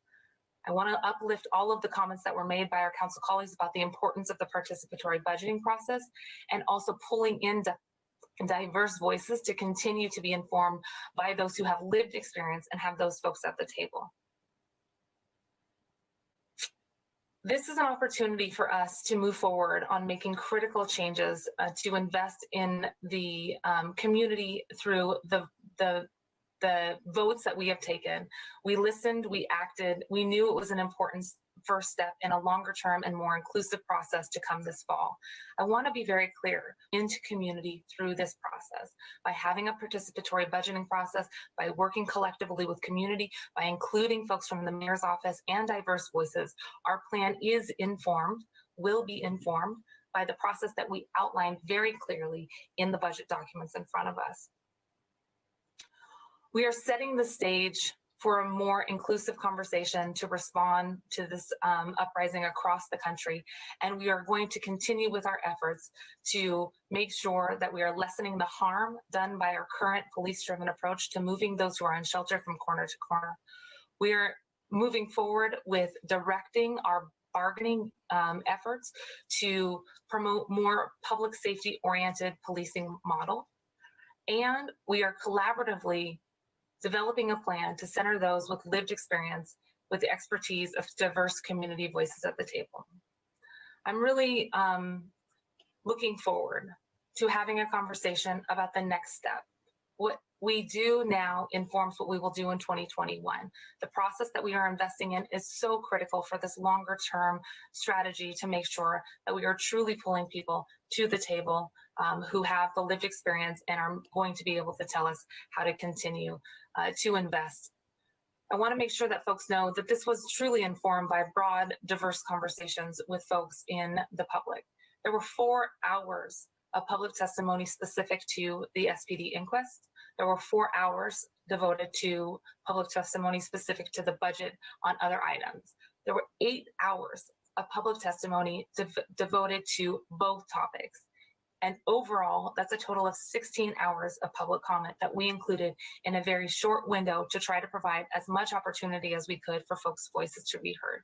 I want to uplift all of the comments that were made by our council colleagues about the importance of the participatory budgeting process, and also pulling in diverse voices to continue to be informed by those who have lived experience and have those folks at the table. This is an opportunity for us to move forward on making critical changes to invest in the community through the votes that we have taken. We listened, we acted, we knew it was an important first step in a longer term and more inclusive process to come this fall. I want to be very clear into community through this process by having a participatory budgeting process, by working collectively with community, by including folks from the mayor's office and diverse voices. Our plan is informed, will be informed by the process that we outlined very clearly in the budget documents in front of us. We are setting the stage for a more inclusive conversation to respond to this uprising across the country. And we are going to continue with our efforts to make sure that we are lessening the harm done by our current police-driven approach to moving those who are in shelter from corner to corner. We are moving forward with directing our bargaining efforts to promote more public safety-oriented policing model. And we are collaboratively developing a plan to center those with lived experience with the expertise of diverse community voices at the table. I'm really looking forward to having a conversation about the next step. What we do now informs what we will do in 2021. The process that we are investing in is so critical for this longer term strategy to make sure that we are truly pulling people to the table who have the lived experience and are going to be able to tell us how to continue to invest. I want to make sure that folks know that this was truly informed by broad, diverse conversations with folks in the public. There were 4 hours of public testimony specific to the SPD inquest. There were 4 hours devoted to public testimony specific to the budget on other items. There were 8 hours of public testimony devoted to both topics. And overall, that's a total of 16 hours of public comment that we included in a very short window to try to provide as much opportunity as we could for folks' voices to be heard.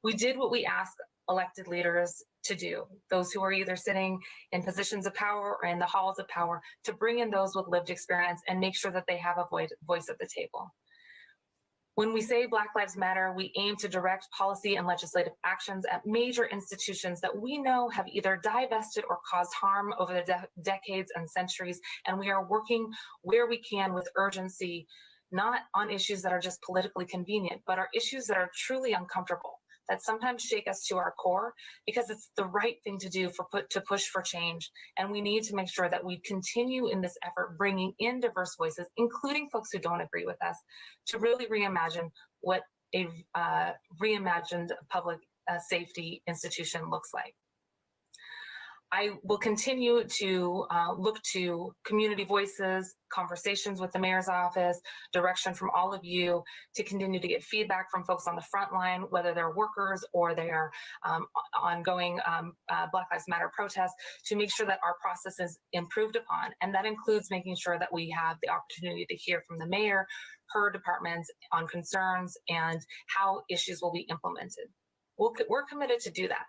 We did what we asked elected leaders to do, those who are either sitting in positions of power or in the halls of power, to bring in those with lived experience and make sure that they have a voice at the table. When we say Black Lives Matter, we aim to direct policy and legislative actions at major institutions that we know have either divested or caused harm over the decades and centuries, and we are working where we can with urgency, not on issues that are just politically convenient, but are issues that are truly uncomfortable, that sometimes shake us to our core, because it's the right thing to do to push for change. And we need to make sure that we continue in this effort, bringing in diverse voices, including folks who don't agree with us, to really reimagine what a reimagined public safety institution looks like. I will continue to look to community voices, conversations with the mayor's office, direction from all of you to continue to get feedback from folks on the front line, whether they're workers or they are ongoing Black Lives Matter protests, to make sure that our process is improved upon. And that includes making sure that we have the opportunity to hear from the mayor, her departments on concerns and how issues will be implemented. We're committed to do that,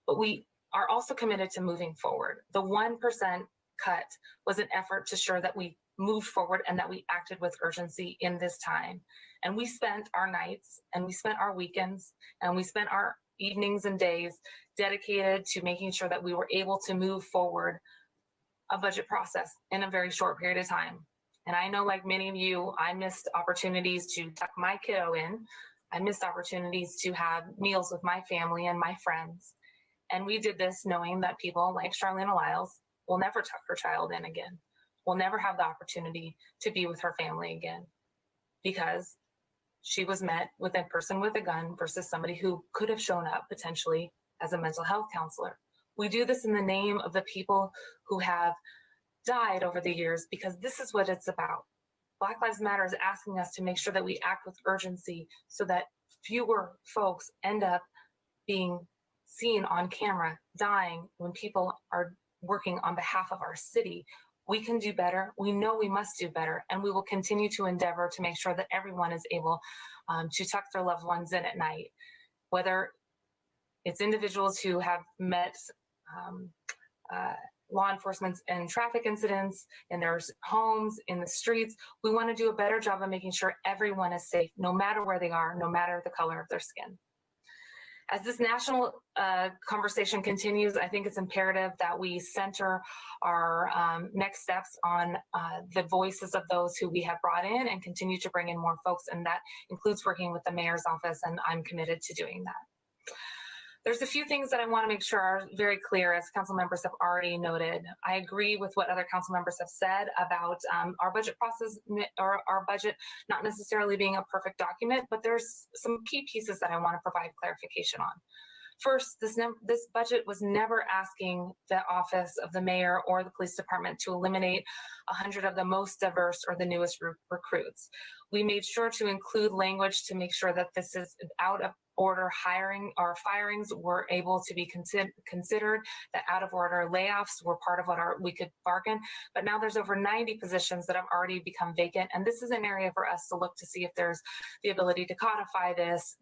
but we are also committed to moving forward. The 1% cut was an effort to ensure that we moved forward and that we acted with urgency in this time. And we spent our nights and we spent our weekends and we spent our evenings and days dedicated to making sure that we were able to move forward a budget process in a very short period of time. And I know, like many of you, I missed opportunities to tuck my kiddo in. I missed opportunities to have meals with my family and my friends. And we did this knowing that people like Charlene Lyles will never tuck her child in again, will never have the opportunity to be with her family again, because she was met with a person with a gun versus somebody who could have shown up potentially as a mental health counselor. We do this in the name of the people who have died over the years, because this is what it's about. Black Lives Matter is asking us to make sure that we act with urgency so that fewer folks end up being seen on camera dying when people are working on behalf of our city. We can do better. We know we must do better, and we will continue to endeavor to make sure that everyone is able to tuck their loved ones in at night, whether it's individuals who have met law enforcement and traffic incidents in their homes, in the streets. We want to do a better job of making sure everyone is safe, no matter where they are, no matter the color of their skin. As this national conversation continues, I think it's imperative that we center our next steps on the voices of those who we have brought in and continue to bring in more folks, and that includes working with the mayor's office, and I'm committed to doing that. There's a few things that I want to make sure are very clear, as council members have already noted. I agree with what other council members have said about our budget process, or our budget not necessarily being a perfect document, but there's some key pieces that I want to provide clarification on. First, this budget was never asking the office of the mayor or the police department to eliminate 100 of the most diverse or the newest recruits. We made sure to include language to make sure that this is out of order hiring or firings were able to be considered, that out of order layoffs were part of what we could bargain. But now there's over 90 positions that have already become vacant, and this is an area for us to look to see if there's the ability to codify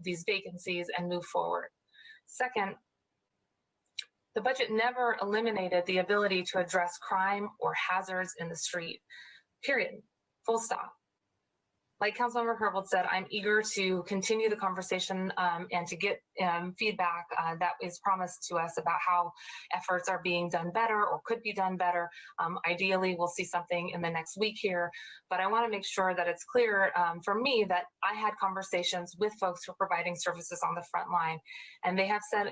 these vacancies and move forward. Second, the budget never eliminated the ability to address crime or hazards in the street, period, full stop. Like Councilmember Herbold said, I'm eager to continue the conversation and to get feedback that is promised to us about how efforts are being done better or could be done better. Ideally, we'll see something in the next week here, but I want to make sure that it's clear for me that I had conversations with folks who are providing services on the front line, and they have said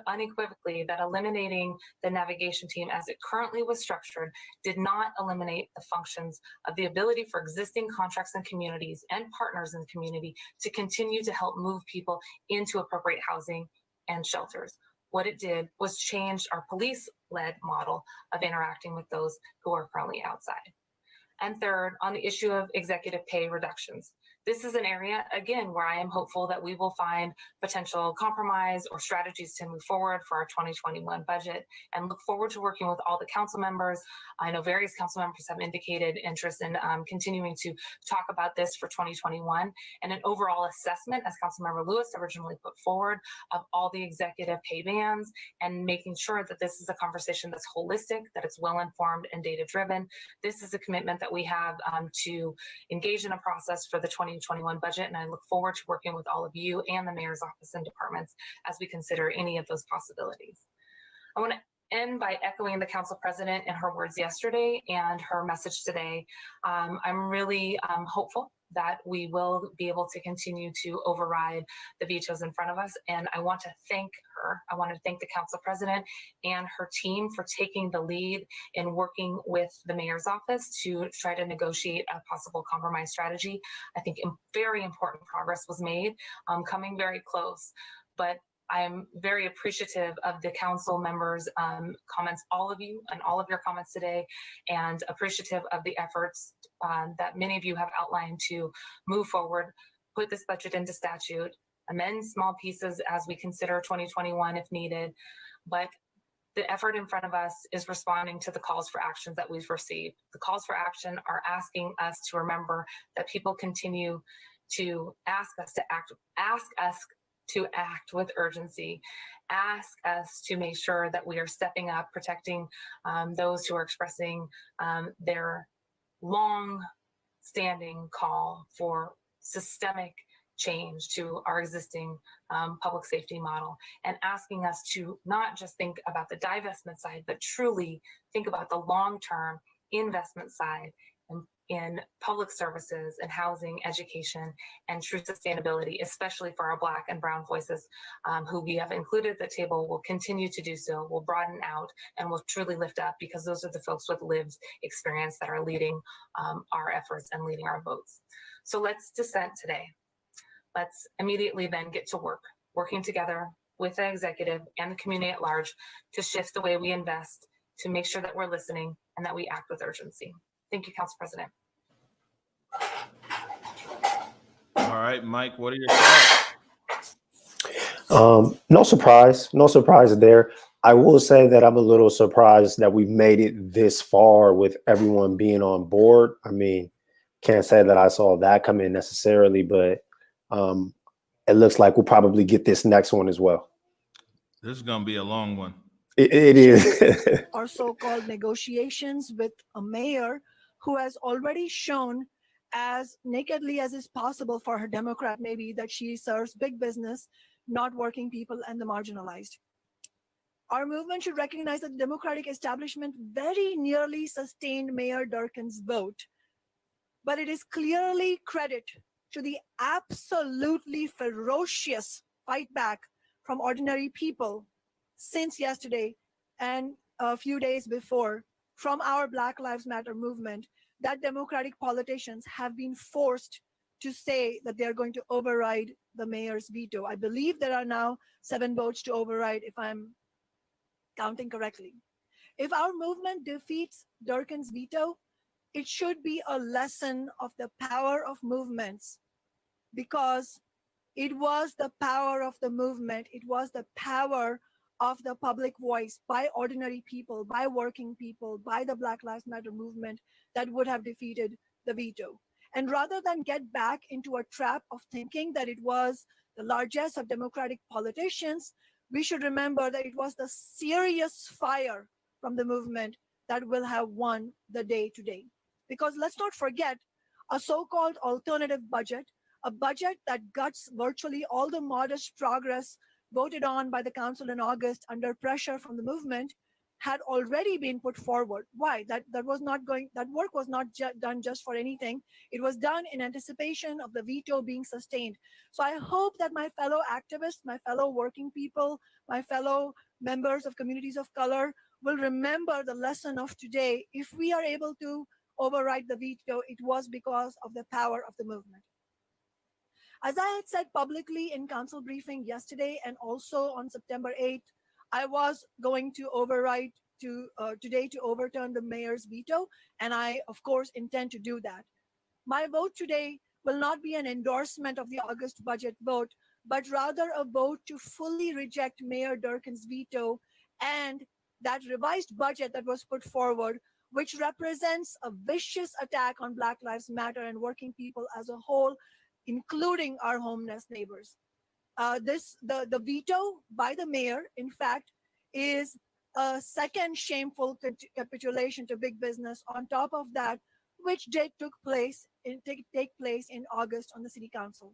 unequivocally that eliminating the navigation team as it currently was structured did not eliminate the functions of the ability for existing contracts and communities and partners in the community to continue to help move people into appropriate housing and shelters. What it did was change our police-led model of interacting with those who are currently outside. And third, on the issue of executive pay reductions. This is an area, again, where I am hopeful that we will find potential compromise or strategies to move forward for our 2021 budget, and look forward to working with all the council members. I know various council members have indicated interest in continuing to talk about this for 2021, and an overall assessment, as Councilmember Lewis originally put forward, of all the executive pay bands, and making sure that this is a conversation that's holistic, that it's well-informed and data-driven. This is a commitment that we have to engage in a process for the 2021 budget, and I look forward to working with all of you and the mayor's office and departments as we consider any of those possibilities. I want to end by echoing the council president and her words yesterday and her message today. I'm really hopeful that we will be able to continue to override the vetoes in front of us. And I want to thank her. I want to thank the council president and her team for taking the lead in working with the mayor's office to try to negotiate a possible compromise strategy. I think very important progress was made, coming very close. But I'm very appreciative of the council members' comments, all of you, and all of your comments today, and appreciative of the efforts that many of you have outlined to move forward, put this budget into statute, amend small pieces as we consider 2021 if needed. But the effort in front of us is responding to the calls for actions that we've received. The calls for action are asking us to remember that people continue to ask us to act with urgency, ask us to make sure that we are stepping up, protecting those who are expressing their long-standing call for systemic change to our existing public safety model, and asking us to not just think about the divestment side, but truly think about the long-term investment side in public services and housing, education, and true sustainability, especially for our Black and Brown voices who we have included at the table, will continue to do so, will broaden out, and will truly lift up, because those are the folks with lived experience that are leading our efforts and leading our votes. So let's dissent today. let's immediately then get to work, working together with the executive and the community at large to shift the way we invest, to make sure that we're listening and that we act with urgency. Thank you, Council President. All right, Mike, what are your thoughts? No surprise there. I will say that I'm a little surprised that we've made it this far with everyone being on board. I mean, can't say that I saw that come in necessarily, but it looks like we'll probably get this next one as well. This is going to be a long one. It is. Our so-called negotiations with a mayor who has already shown as nakedly as is possible for her Democrat maybe that she serves big business, not working people and the marginalized. Our movement should recognize that the Democratic establishment very nearly sustained Mayor Durkin's vote, but it is clearly credit to the absolutely ferocious fight back from ordinary people since yesterday and a few days before from our Black Lives Matter movement that Democratic politicians have been forced to say that they're going to override the mayor's veto. I believe there are now 7 votes to override, if I'm counting correctly. If our movement defeats Durkin's veto, it should be a lesson of the power of movements, because it was the power of the movement, it was the power of the public voice by ordinary people, by working people, by the Black Lives Matter movement that would have defeated the veto. And rather than get back into a trap of thinking that it was the largest of Democratic politicians, we should remember that it was the serious fire from the movement that will have won the day today. Because let's not forget, a so-called alternative budget, a budget that guts virtually all the modest progress voted on by the council in August under pressure from the movement, had already been put forward. Why? That work was not done just for anything. It was done in anticipation of the veto being sustained. So I hope that my fellow activists, my fellow working people, my fellow members of communities of color will remember the lesson of today. If we are able to override the veto, it was because of the power of the movement. As I had said publicly in council briefing yesterday and also on September 8th, I was going to override today to overturn the mayor's veto, and I, of course, intend to do that. My vote today will not be an endorsement of the August budget vote, but rather a vote to fully reject Mayor Durkin's veto and that revised budget that was put forward, which represents a vicious attack on Black Lives Matter and working people as a whole, including our homeless neighbors. The veto by the mayor, in fact, is a second shameful capitulation to big business on top of that, which did take place in August on the city council.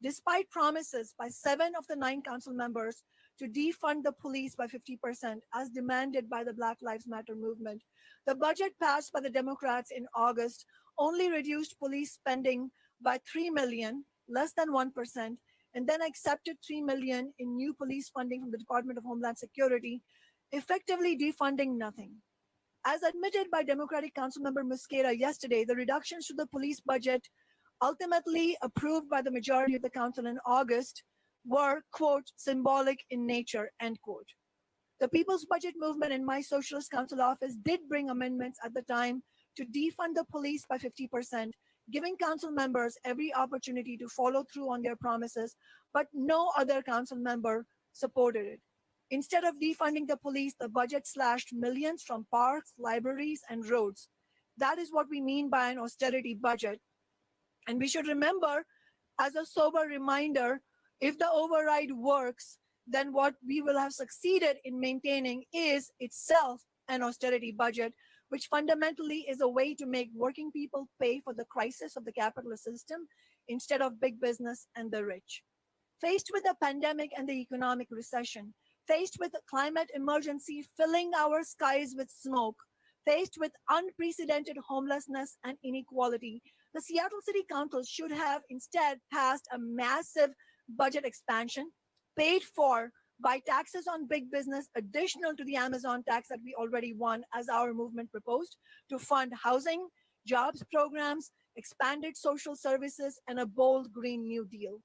Despite promises by 7 of the 9 council members to defund the police by 50%, as demanded by the Black Lives Matter movement, the budget passed by the Democrats in August only reduced police spending by $3 million, less than 1%, and then accepted $3 million in new police funding from the Department of Homeland Security, effectively defunding nothing. As admitted by Democratic Councilmember Mosqueda yesterday, the reductions to the police budget ultimately approved by the majority of the council in August were, quote, symbolic in nature, end quote. The People's Budget Movement in my Socialist Council office did bring amendments at the time to defund the police by 50%, giving council members every opportunity to follow through on their promises, but no other council member supported it. Instead of defunding the police, the budget slashed millions from parks, libraries, and roads. That is what we mean by an austerity budget. And we should remember, as a sober reminder, if the override works, then what we will have succeeded in maintaining is itself an austerity budget, which fundamentally is a way to make working people pay for the crisis of the capitalist system instead of big business and the rich. Faced with the pandemic and the economic recession, faced with the climate emergency filling our skies with smoke, faced with unprecedented homelessness and inequality, the Seattle City Council should have instead passed a massive budget expansion paid for by taxes on big business, additional to the Amazon tax that we already won as our movement proposed, to fund housing, jobs programs, expanded social services, and a bold Green New Deal.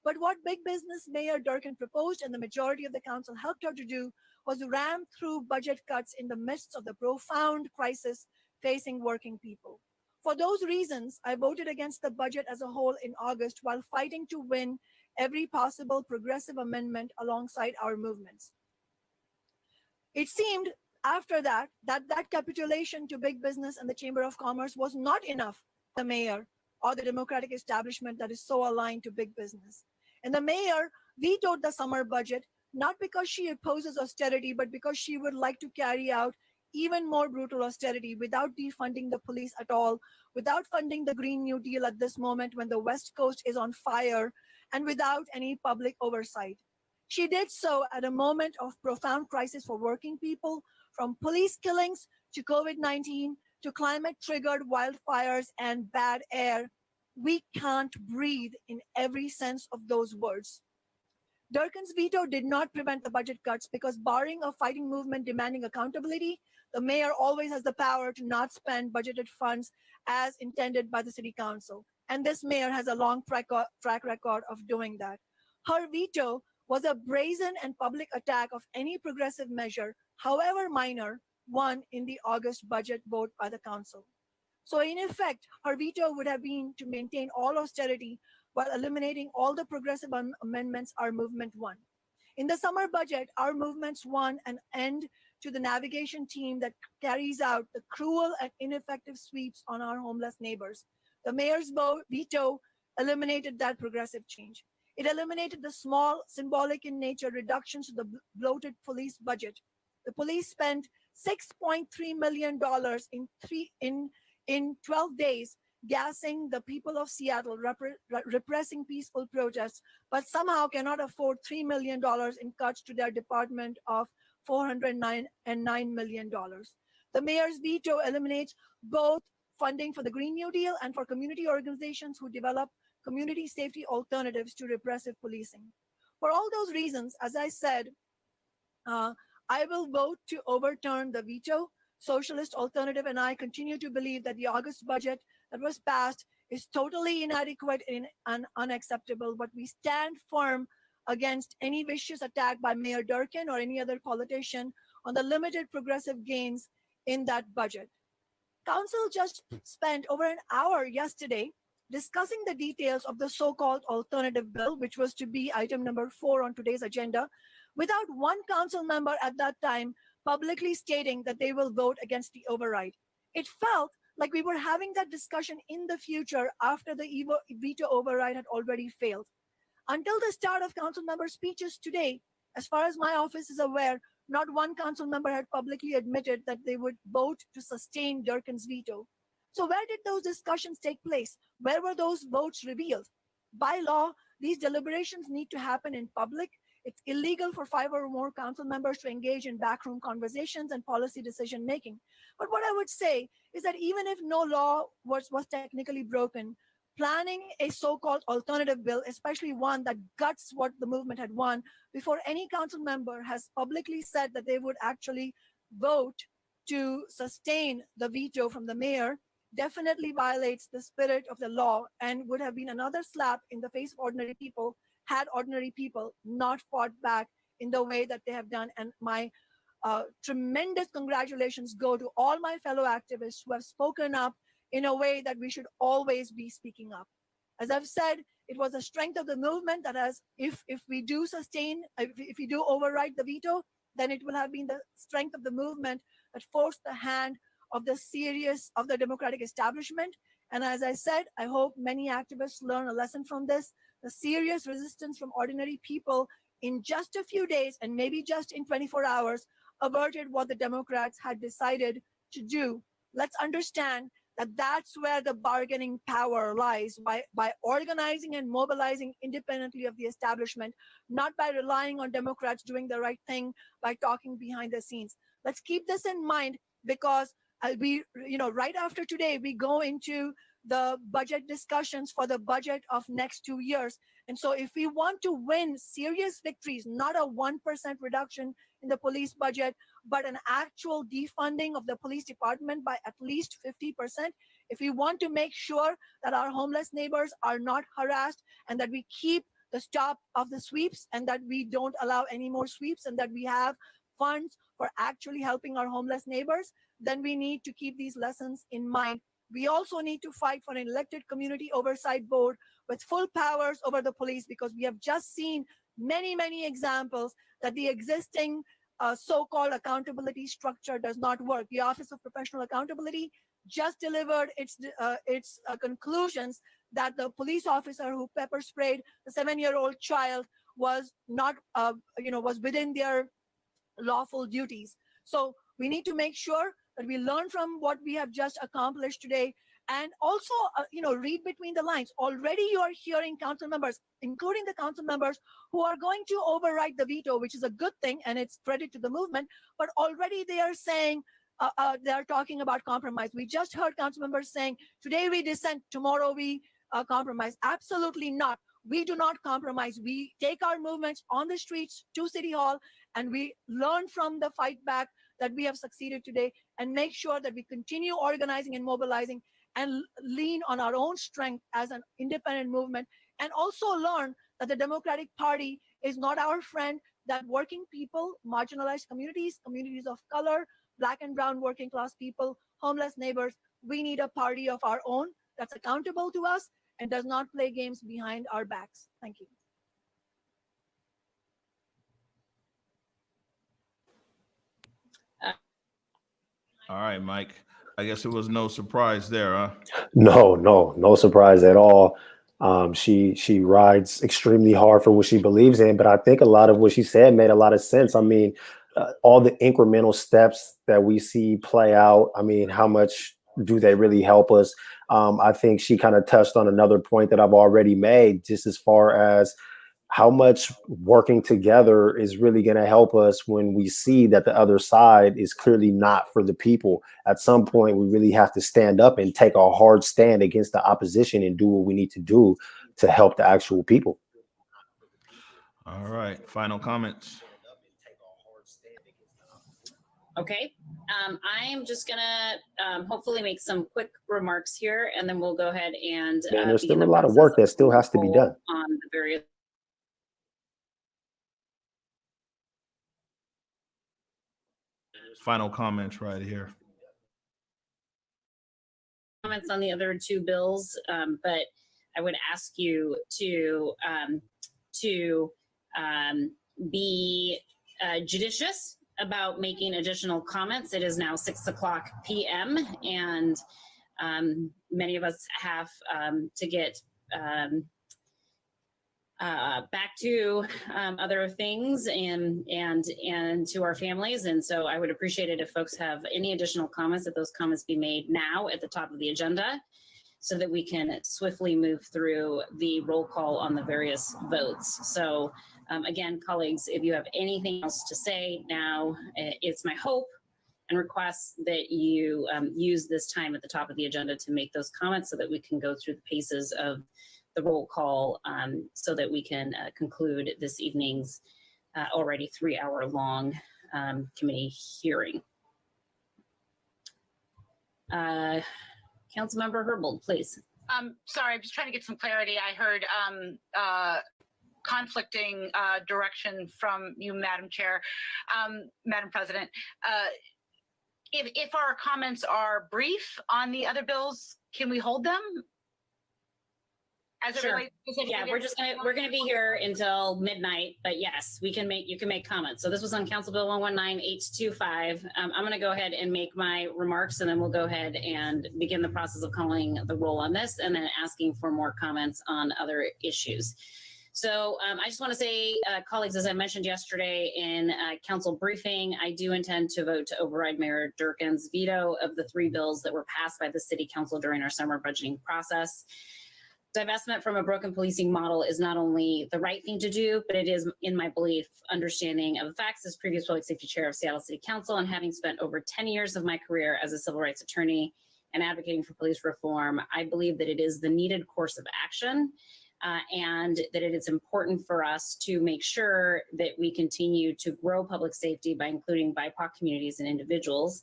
But what big business Mayor Durkan proposed and the majority of the council helped her to do was ram through budget cuts in the midst of the profound crisis facing working people. For those reasons, I voted against the budget as a whole in August while fighting to win every possible progressive amendment alongside our movements. It seemed after that capitulation to big business and the Chamber of Commerce was not enough for the mayor or the Democratic establishment that is so aligned to big business. And the mayor vetoed the summer budget, not because she opposes austerity, but because she would like to carry out even more brutal austerity without defunding the police at all, without funding the Green New Deal at this moment when the West Coast is on fire, and without any public oversight. She did so at a moment of profound crisis for working people, from police killings to COVID-19 to climate-triggered wildfires and bad air. We can't breathe in every sense of those words. Durkan's veto did not prevent the budget cuts because, barring a fighting movement demanding accountability, the mayor always has the power to not spend budgeted funds as intended by the city council. And this mayor has a long track record of doing that. Her veto was a brazen and public attack of any progressive measure, however minor, won in the August budget vote by the council. So in effect, her veto would have been to maintain all austerity while eliminating all the progressive amendments our movement won. In the summer budget, our movements won an end to the navigation team that carries out the cruel and ineffective sweeps on our homeless neighbors. The mayor's veto eliminated that progressive change. It eliminated the small, symbolic in nature reductions to the bloated police budget. The police spent $6.3 million in 12 days gassing the people of Seattle, repressing peaceful protests, but somehow cannot afford $3 million in cuts to their department of $409 million. The mayor's veto eliminates both funding for the Green New Deal and for community organizations who develop community safety alternatives to repressive policing. For all those reasons, as I said, I will vote to overturn the veto. Socialist Alternative and I continue to believe that the August budget that was passed is totally inadequate and unacceptable, but we stand firm against any vicious attack by Mayor Durkan or any other politician on the limited progressive gains in that budget. Council just spent over an hour yesterday discussing the details of the so-called alternative bill, which was to be item number 4 on today's agenda, without one council member at that time publicly stating that they will vote against the override. It felt like we were having that discussion in the future after the veto override had already failed. Until the start of council member speeches today, as far as my office is aware, not one council member had publicly admitted that they would vote to sustain Durkan's veto. So where did those discussions take place? Where were those votes revealed? By law, these deliberations need to happen in public. It's illegal for 5 or more council members to engage in backroom conversations and policy decision making. But what I would say is that even if no law was technically broken, planning a so-called alternative bill, especially one that guts what the movement had won, before any council member has publicly said that they would actually vote to sustain the veto from the mayor, definitely violates the spirit of the law and would have been another slap in the face of ordinary people had ordinary people not fought back in the way that they have done. And my tremendous congratulations go to all my fellow activists who have spoken up in a way that we should always be speaking up. As I've said, it was the strength of the movement that has, if we do override the veto, then it will have been the strength of the movement that forced the hand of the Democratic establishment. And as I said, I hope many activists learn a lesson from this. The serious resistance from ordinary people in just a few days and maybe just in 24 hours averted what the Democrats had decided to do. Let's understand that that's where the bargaining power lies, by organizing and mobilizing independently of the establishment, not by relying on Democrats doing the right thing by talking behind the scenes. Let's keep this in mind, because right after today, we go into the budget discussions for the budget of next 2 years. And so if we want to win serious victories, not a 1% reduction in the police budget, but an actual defunding of the police department by at least 50%, if we want to make sure that our homeless neighbors are not harassed and that we keep the stop of the sweeps and that we don't allow any more sweeps and that we have funds for actually helping our homeless neighbors, then we need to keep these lessons in mind. We also need to fight for an elected community oversight board with full powers over the police, because we have just seen many, many examples that the existing so-called accountability structure does not work. The Office of Professional Accountability just delivered its conclusions that the police officer who pepper sprayed the 7-year-old child was not, was within their lawful duties. So we need to make sure that we learn from what we have just accomplished today, and also, read between the lines. Already you are hearing council members, including the council members who are going to override the veto, which is a good thing, and it's credit to the movement, but already they are saying, they are talking about compromise. We just heard council members saying, today we dissent, tomorrow we compromise. Absolutely not. We do not compromise. We take our movements on the streets to City Hall, and we learn from the fight back that we have succeeded today, and make sure that we continue organizing and mobilizing and lean on our own strength as an independent movement, and also learn that the Democratic Party is not our friend, that working people, marginalized communities, communities of color, Black and brown working class people, homeless neighbors, we need a party of our own that's accountable to us and does not play games behind our backs. Thank you. All right, Mike. I guess it was no surprise there, huh? No surprise at all. She rides extremely hard for what she believes in, but I think a lot of what she said made a lot of sense. I mean, all the incremental steps that we see play out, I mean, how much do they really help us? I think she kind of touched on another point that I've already made, just as far as how much working together is really going to help us when we see that the other side is clearly not for the people. At some point, we really have to stand up and take a hard stand against the opposition and do what we need to do to help the actual people. All right. Final comments. Okay. I am just gonna hopefully make some quick remarks here, and then we'll go ahead and Man, there's still a lot of work that still has to be done on the various final comments right here. comments on the other two bills, but I would ask you to be judicious about making additional comments. It is now 6:00 p.m. and many of us have to get back to other things and to our families. And so I would appreciate it if folks have any additional comments, that those comments be made now at the top of the agenda, so that we can swiftly move through the roll call on the various votes. So again, colleagues, if you have anything else to say now, it's my hope and request that you use this time at the top of the agenda to make those comments, so that we can go through the paces of the roll call, so that we can conclude this evening's already 3-hour-long committee hearing. Councilmember Herbold, please. Sorry, I'm just trying to get some clarity. I heard conflicting direction from you, Madam Chair, Madam President. If our comments are brief on the other bills, can we hold them? As it Sure. relates Yeah, we're gonna be here until midnight, but yes, you can make comments. So this was on Council Bill 119825. I'm gonna go ahead and make my remarks, and then we'll go ahead and begin the process of calling the roll on this, and then asking for more comments on other issues. So I just want to say, colleagues, as I mentioned yesterday in council briefing, I do intend to vote to override Mayor Durkin's veto of the 3 bills that were passed by the City Council during our summer budgeting process. Divestment from a broken policing model is not only the right thing to do, but it is, in my belief, understanding of the facts as previous public safety chair of Seattle City Council, and having spent over 10 years of my career as a civil rights attorney and advocating for police reform, I believe that it is the needed course of action, and that it is important for us to make sure that we continue to grow public safety by including BIPOC communities and individuals,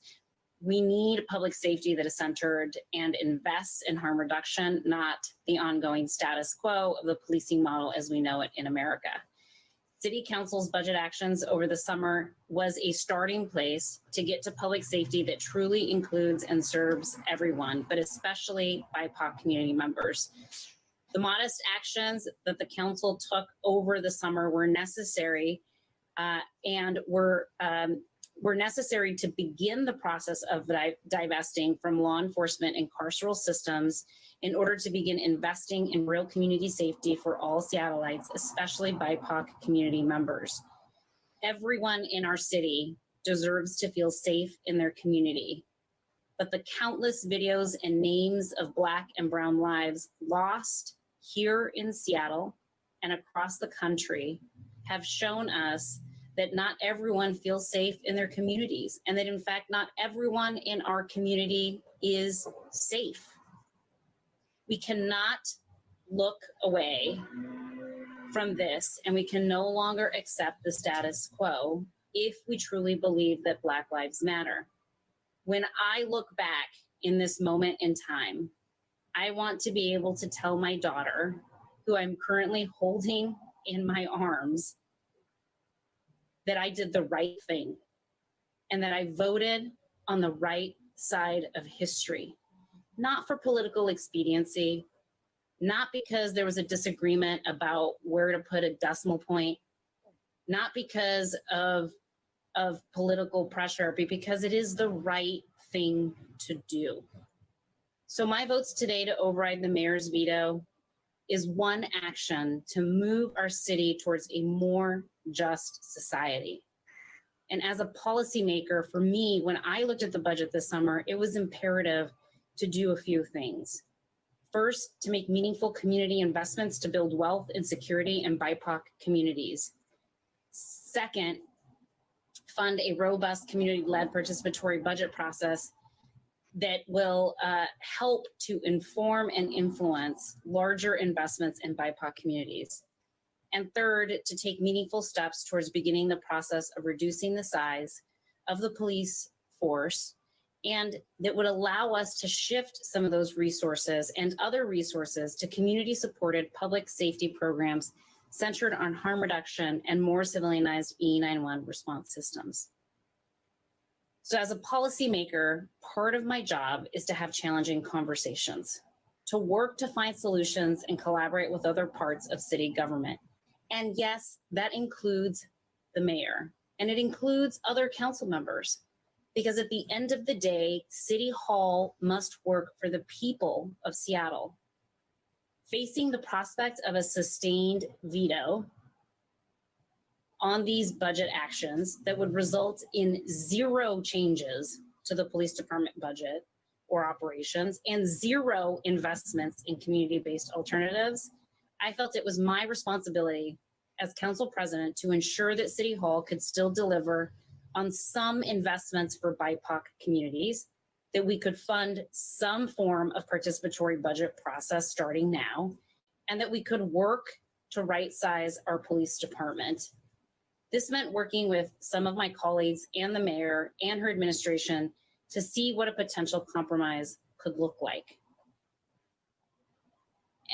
We need public safety that is centered and invests in harm reduction, not the ongoing status quo of the policing model as we know it in America. City Council's budget actions over the summer was a starting place to get to public safety that truly includes and serves everyone, but especially BIPOC community members. The modest actions that the council took over the summer were necessary and were necessary to begin the process of divesting from law enforcement and carceral systems in order to begin investing in real community safety for all Seattleites, especially BIPOC community members. Everyone in our city deserves to feel safe in their community, but the countless videos and names of Black and brown lives lost here in Seattle and across the country have shown us that not everyone feels safe in their communities, and that in fact, not everyone in our community is safe. We cannot look away from this, and we can no longer accept the status quo if we truly believe that Black lives matter. When I look back in this moment in time, I want to be able to tell my daughter, who I'm currently holding in my arms, that I did the right thing and that I voted on the right side of history, not for political expediency, not because there was a disagreement about where to put a decimal point, not because of political pressure, but because it is the right thing to do. So my votes today to override the mayor's veto is one action to move our city towards a more just society. And as a policymaker, for me, when I looked at the budget this summer, it was imperative to do a few things. First, to make meaningful community investments to build wealth and security in BIPOC communities. Second, fund a robust community-led participatory budget process that will help to inform and influence larger investments in BIPOC communities. And third, to take meaningful steps towards beginning the process of reducing the size of the police force, and that would allow us to shift some of those resources and other resources to community-supported public safety programs centered on harm reduction and more civilianized E911 response systems. So as a policymaker, part of my job is to have challenging conversations, to work to find solutions and collaborate with other parts of city government. And yes, that includes the mayor, and it includes other council members, because at the end of the day, City Hall must work for the people of Seattle. Facing the prospect of a sustained veto on these budget actions that would result in zero changes to the police department budget or operations and zero investments in community-based alternatives, I felt it was my responsibility as council president to ensure that City Hall could still deliver on some investments for BIPOC communities, that we could fund some form of participatory budget process starting now, and that we could work to right-size our police department. This meant working with some of my colleagues and the mayor and her administration to see what a potential compromise could look like.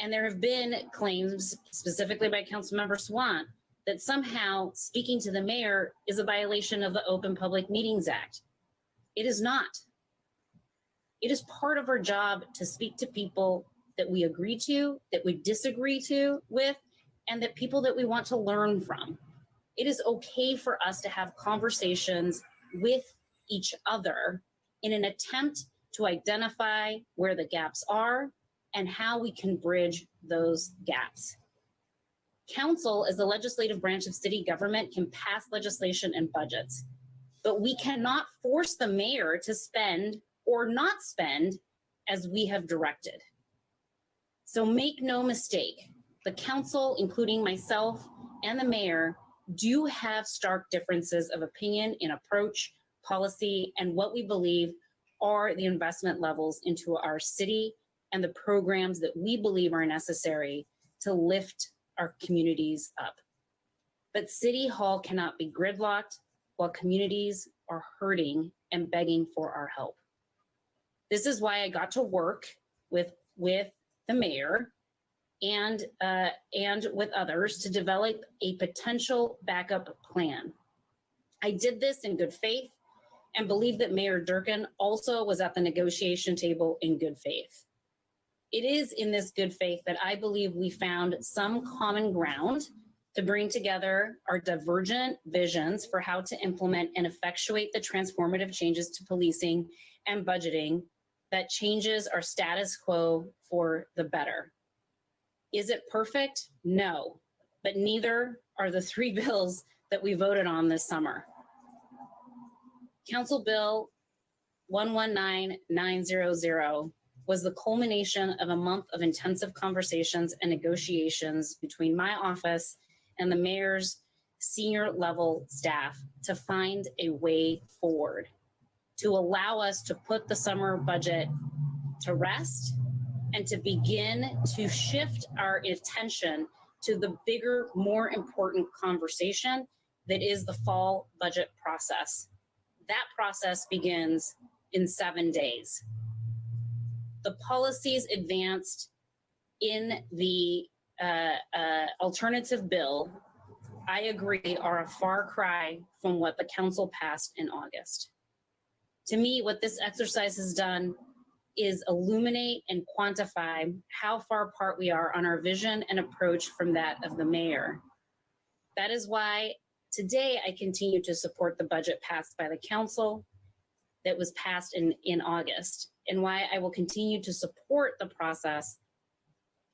And there have been claims, specifically by Councilmember Swan, that somehow speaking to the mayor is a violation of the Open Public Meetings Act. It is not. It is part of our job to speak to people that we agree to, that we disagree with, and that people that we want to learn from. It is okay for us to have conversations with each other in an attempt to identify where the gaps are and how we can bridge those gaps. Council, as the legislative branch of city government, can pass legislation and budgets, but we cannot force the mayor to spend or not spend as we have directed. So make no mistake, the council, including myself and the mayor, do have stark differences of opinion in approach, policy, and what we believe are the investment levels into our city and the programs that we believe are necessary to lift our communities up. But City Hall cannot be gridlocked, while communities are hurting and begging for our help. This is why I got to work with the mayor and with others to develop a potential backup plan. I did this in good faith and believe that Mayor Durkin also was at the negotiation table in good faith. It is in this good faith that I believe we found some common ground to bring together our divergent visions for how to implement and effectuate the transformative changes to policing and budgeting that changes our status quo for the better. Is it perfect? No, but neither are the 3 bills that we voted on this summer. Council Bill 119900 was the culmination of a month of intensive conversations and negotiations between my office and the mayor's senior level staff to find a way forward, to allow us to put the summer budget to rest and to begin to shift our attention to the bigger, more important conversation that is the fall budget process. That process begins in 7 days. The policies advanced in the alternative bill, I agree, are a far cry from what the council passed in August. To me, what this exercise has done is illuminate and quantify how far apart we are on our vision and approach from that of the mayor. That is why today I continue to support the budget passed by the council that was passed in August, and why I will continue to support the process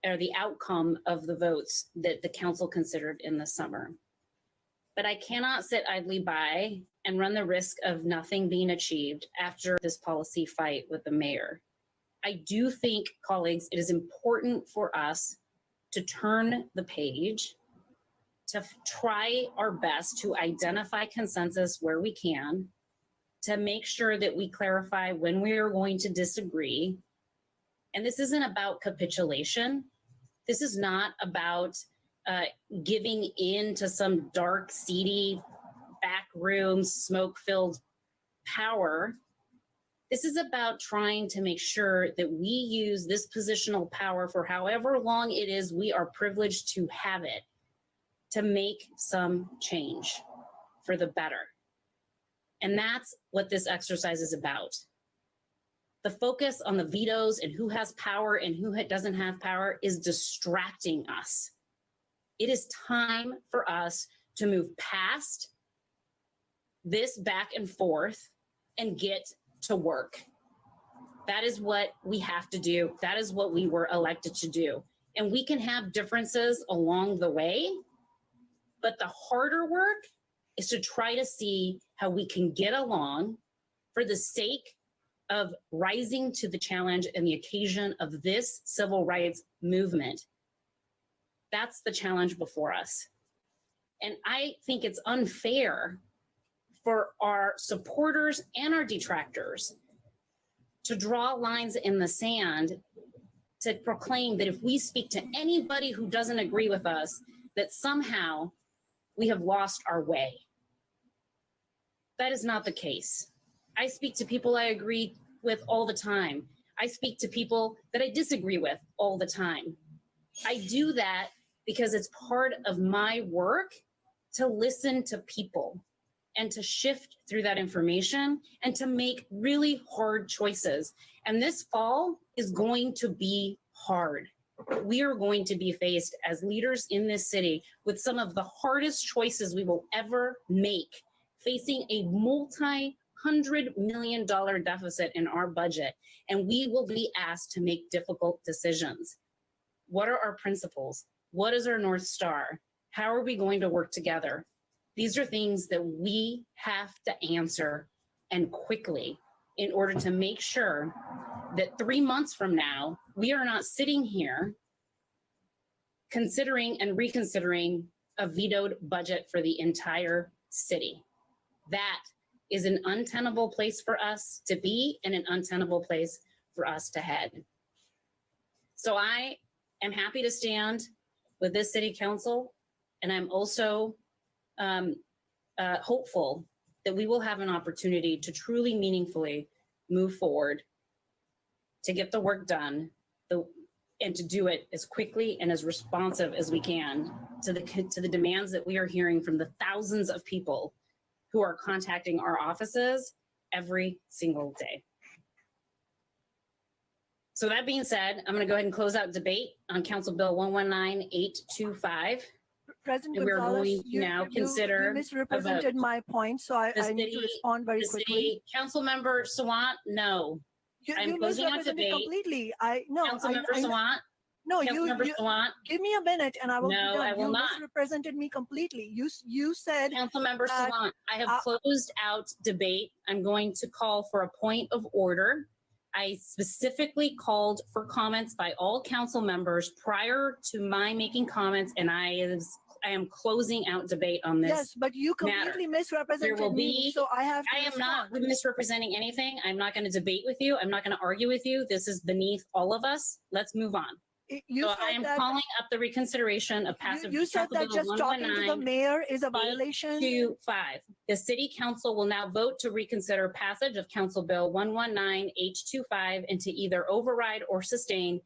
or the outcome of the votes that the council considered in the summer. But I cannot sit idly by and run the risk of nothing being achieved after this policy fight with the mayor. I do think, colleagues, it is important for us to turn the page, to try our best to identify consensus where we can, to make sure that we clarify when we are going to disagree. And this isn't about capitulation. This is not about giving in to some dark, seedy, backroom, smoke-filled power. This is about trying to make sure that we use this positional power for however long it is we are privileged to have it, to make some change for the better. And that's what this exercise is about. The focus on the vetoes and who has power and who doesn't have power is distracting us. It is time for us to move past this back and forth and get to work. That is what we have to do. That is what we were elected to do. And we can have differences along the way, but the harder work is to try to see how we can get along for the sake of rising to the challenge and the occasion of this civil rights movement. That's the challenge before us. And I think it's unfair for our supporters and our detractors to draw lines in the sand to proclaim that if we speak to anybody who doesn't agree with us, that somehow we have lost our way. That is not the case. I speak to people I agree with all the time. I speak to people that I disagree with all the time. I do that because it's part of my work to listen to people and to shift through that information and to make really hard choices. And this fall is going to be hard. We are going to be faced as leaders in this city with some of the hardest choices we will ever make, facing a multi-$100 million deficit in our budget. And we will be asked to make difficult decisions. What are our principles? What is our North Star? How are we going to work together? These are things that we have to answer, and quickly, in order to make sure that 3 months from now, we are not sitting here considering and reconsidering a vetoed budget for the entire city. That is an untenable place for us to be and an untenable place for us to head. So I am happy to stand with this city council, and I'm also hopeful that we will have an opportunity to truly meaningfully move forward, to get the work done, and to do it as quickly and as responsive as we can to the demands that we are hearing from the thousands of people who are contacting our offices every single day. So that being said, I'm going to go ahead and close out debate on Council Bill 119825. President And we're Gonzalez, going to now consider you misrepresented my point, so I need to respond very quickly. Councilmember Sawant, no. I'm You closing out misrepresented debate. completely. Councilmember Sawant. No, Councilmember you Sawant. give me a minute and I will be No, done. I will You not. misrepresented me completely. You said Councilmember that, Sawant, I have closed out debate. I'm going to call for a point of order. I specifically called for comments by all council members prior to my making comments, and I am closing out debate on this. yes, but you completely misrepresented me, so I have to I am respond. not misrepresenting anything. I'm not going to debate with you. I'm not going to argue with you. This is beneath all of us. Let's move on. You So said I am that calling up the reconsideration of passage. you said that just talking to the mayor is a violation. 825. The city council will now vote to reconsider passage of Council Bill 119H25 and to either override or sustain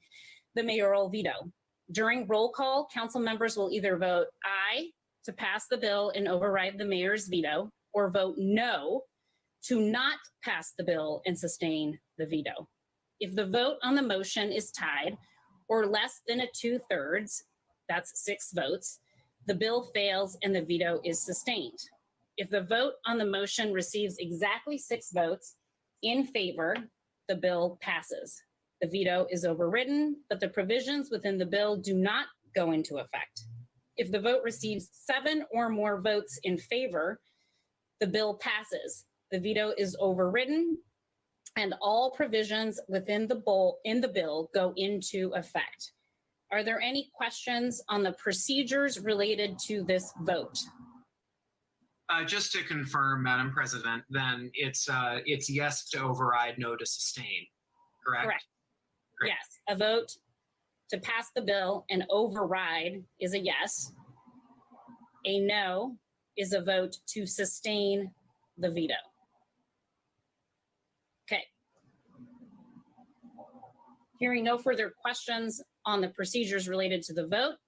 the mayoral veto. During roll call, council members will either vote aye to pass the bill and override the mayor's veto, or vote no to not pass the bill and sustain the veto. If the vote on the motion is tied or less than a 2/3, that's 6 votes, the bill fails and the veto is sustained. If the vote on the motion receives exactly 6 votes in favor, the bill passes. The veto is overridden, but the provisions within the bill do not go into effect. If the vote receives 7 or more votes in favor, the bill passes. The veto is overridden, and all provisions within the bill go into effect. Are there any questions on the procedures related to this vote? Just to confirm, Madam President, then it's yes to override, no to sustain, correct? Correct. Great. Yes, a vote to pass the bill and override is a yes. A no is a vote to sustain the veto. Okay. Hearing no further questions on the procedures related to the vote,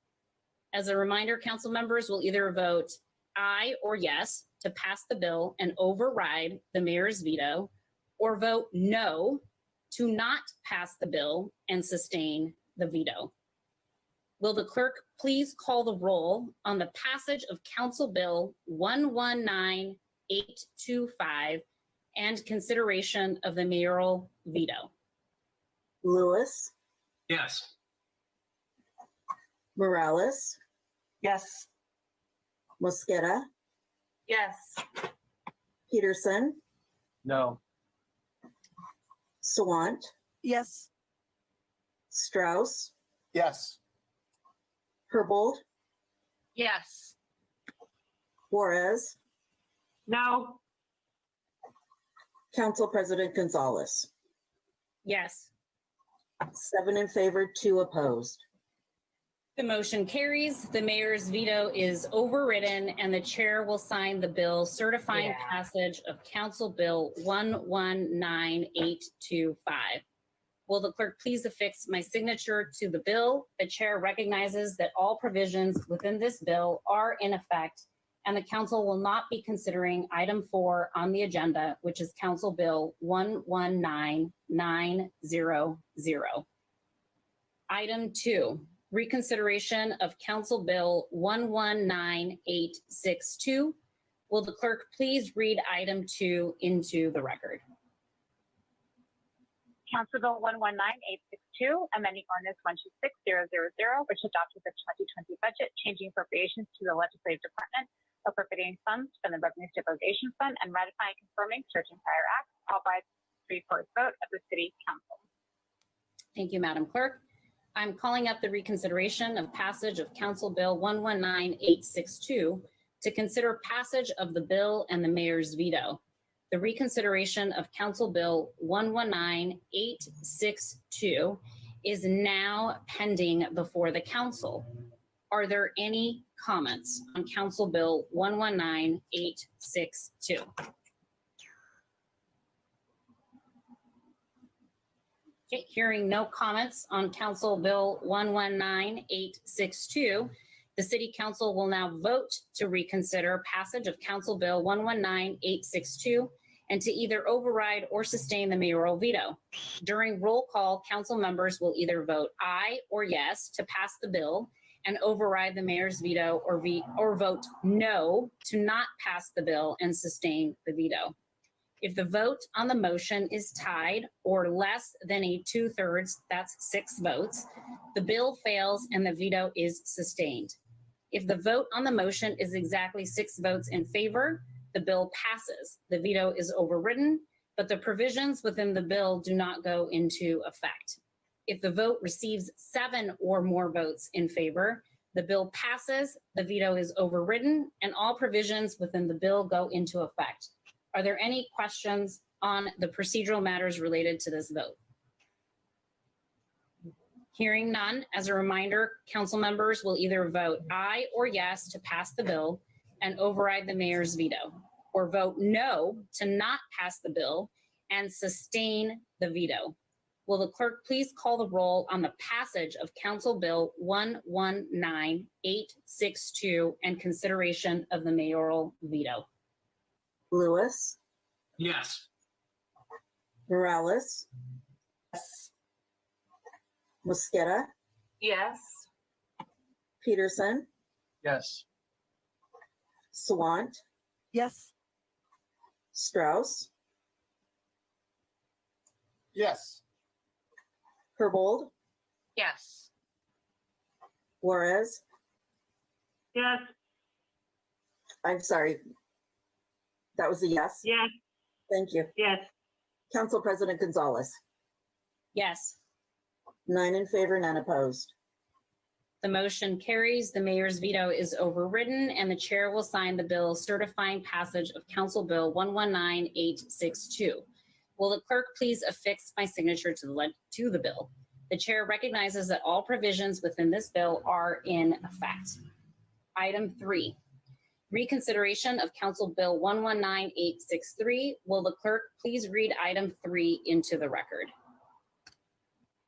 as a reminder, council members will either vote aye or yes to pass the bill and override the mayor's veto, or vote no to not pass the bill and sustain the veto. Will the clerk please call the roll on the passage of Council Bill 119825 and consideration of the mayoral veto? Lewis, Yes. Morales, Yes. Mosqueda, Yes. Peterson, No. Sawant, Yes. Strauss, Yes. Herbold, Yes. Juarez, No. Council President Gonzalez. Yes. 7 in favor, 2 opposed. The motion carries. The mayor's veto is overridden, and the chair will sign the bill certifying passage of Council Bill 119825. Will the clerk please affix my signature to the bill? The chair recognizes that all provisions within this bill are in effect, and the council will not be considering item 4 on the agenda, which is Council Bill 119900. Item 2, reconsideration of Council Bill 119862. Will the clerk please read item 2 into the record? Council Bill 119862, amending ordinance 126000, which adopted the 2020 budget, changing appropriations to the Legislative Department, appropriating funds from the Revenue Stabilization Fund, and ratifying and confirming certain prior acts, all by 3/4 vote of the City Council. Thank you, Madam Clerk. I'm calling up the reconsideration of passage of Council Bill 119862 to consider passage of the bill and the mayor's veto. The reconsideration of Council Bill 119862 is now pending before the council. Are there any comments on Council Bill 119862? Okay, hearing no comments on Council Bill 119862, the City Council will now vote to reconsider passage of Council Bill 119862 and to either override or sustain the mayoral veto. During roll call, council members will either vote aye or yes to pass the bill and override the mayor's veto, or vote no to not pass the bill and sustain the veto. If the vote on the motion is tied or less than a 2/3, that's 6 votes, the bill fails and the veto is sustained. If the vote on the motion is exactly 6 votes in favor, the bill passes. The veto is overridden, but the provisions within the bill do not go into effect. If the vote receives 7 or more votes in favor, the bill passes, the veto is overridden, and all provisions within the bill go into effect. Are there any questions on the procedural matters related to this vote? Hearing none, as a reminder, council members will either vote aye or yes to pass the bill and override the mayor's veto, or vote no to not pass the bill and sustain the veto. Will the clerk please call the roll on the passage of Council Bill 119862 and consideration of the mayoral veto? Lewis, Yes. Morales, Yes. Mosqueda, Yes. Peterson, Yes. Sawant, Yes. Strauss, Yes. Herbold, Yes. Juarez. Yes. I'm sorry. That was a yes? Yes. Thank you. Yes. Council President Gonzalez. Yes. 9 in favor, none opposed. The motion carries, the mayor's veto is overridden, and the chair will sign the bill certifying passage of Council Bill 119862. Will the clerk please affix my signature to the bill? The chair recognizes that all provisions within this bill are in effect. Item 3, reconsideration of Council Bill 119863. Will the clerk please read item 3 into the record?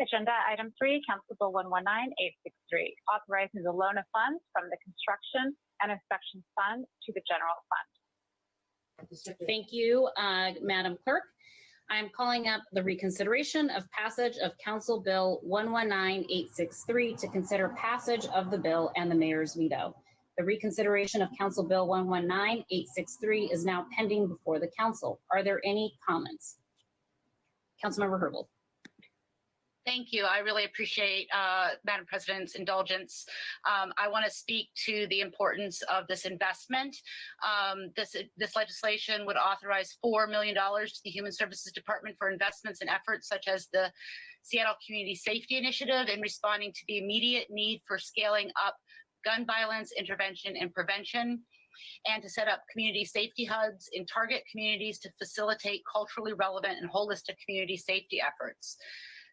Agenda item 3, Council Bill 119863, authorizing the loan of funds from the Construction and Inspection Fund to the General Fund. Thank you, Madam Clerk. I'm calling up the reconsideration of passage of Council Bill 119863 to consider passage of the bill and the mayor's veto. The reconsideration of Council Bill 119863 is now pending before the council. Are there any comments? Councilmember Herbold. Thank you. I really appreciate Madam President's indulgence. I want to speak to the importance of this investment. This legislation would authorize $4 million to the Human Services Department for investments and efforts such as the Seattle Community Safety Initiative in responding to the immediate need for scaling up gun violence intervention and prevention, and to set up community safety hubs in target communities to facilitate culturally relevant and holistic community safety efforts.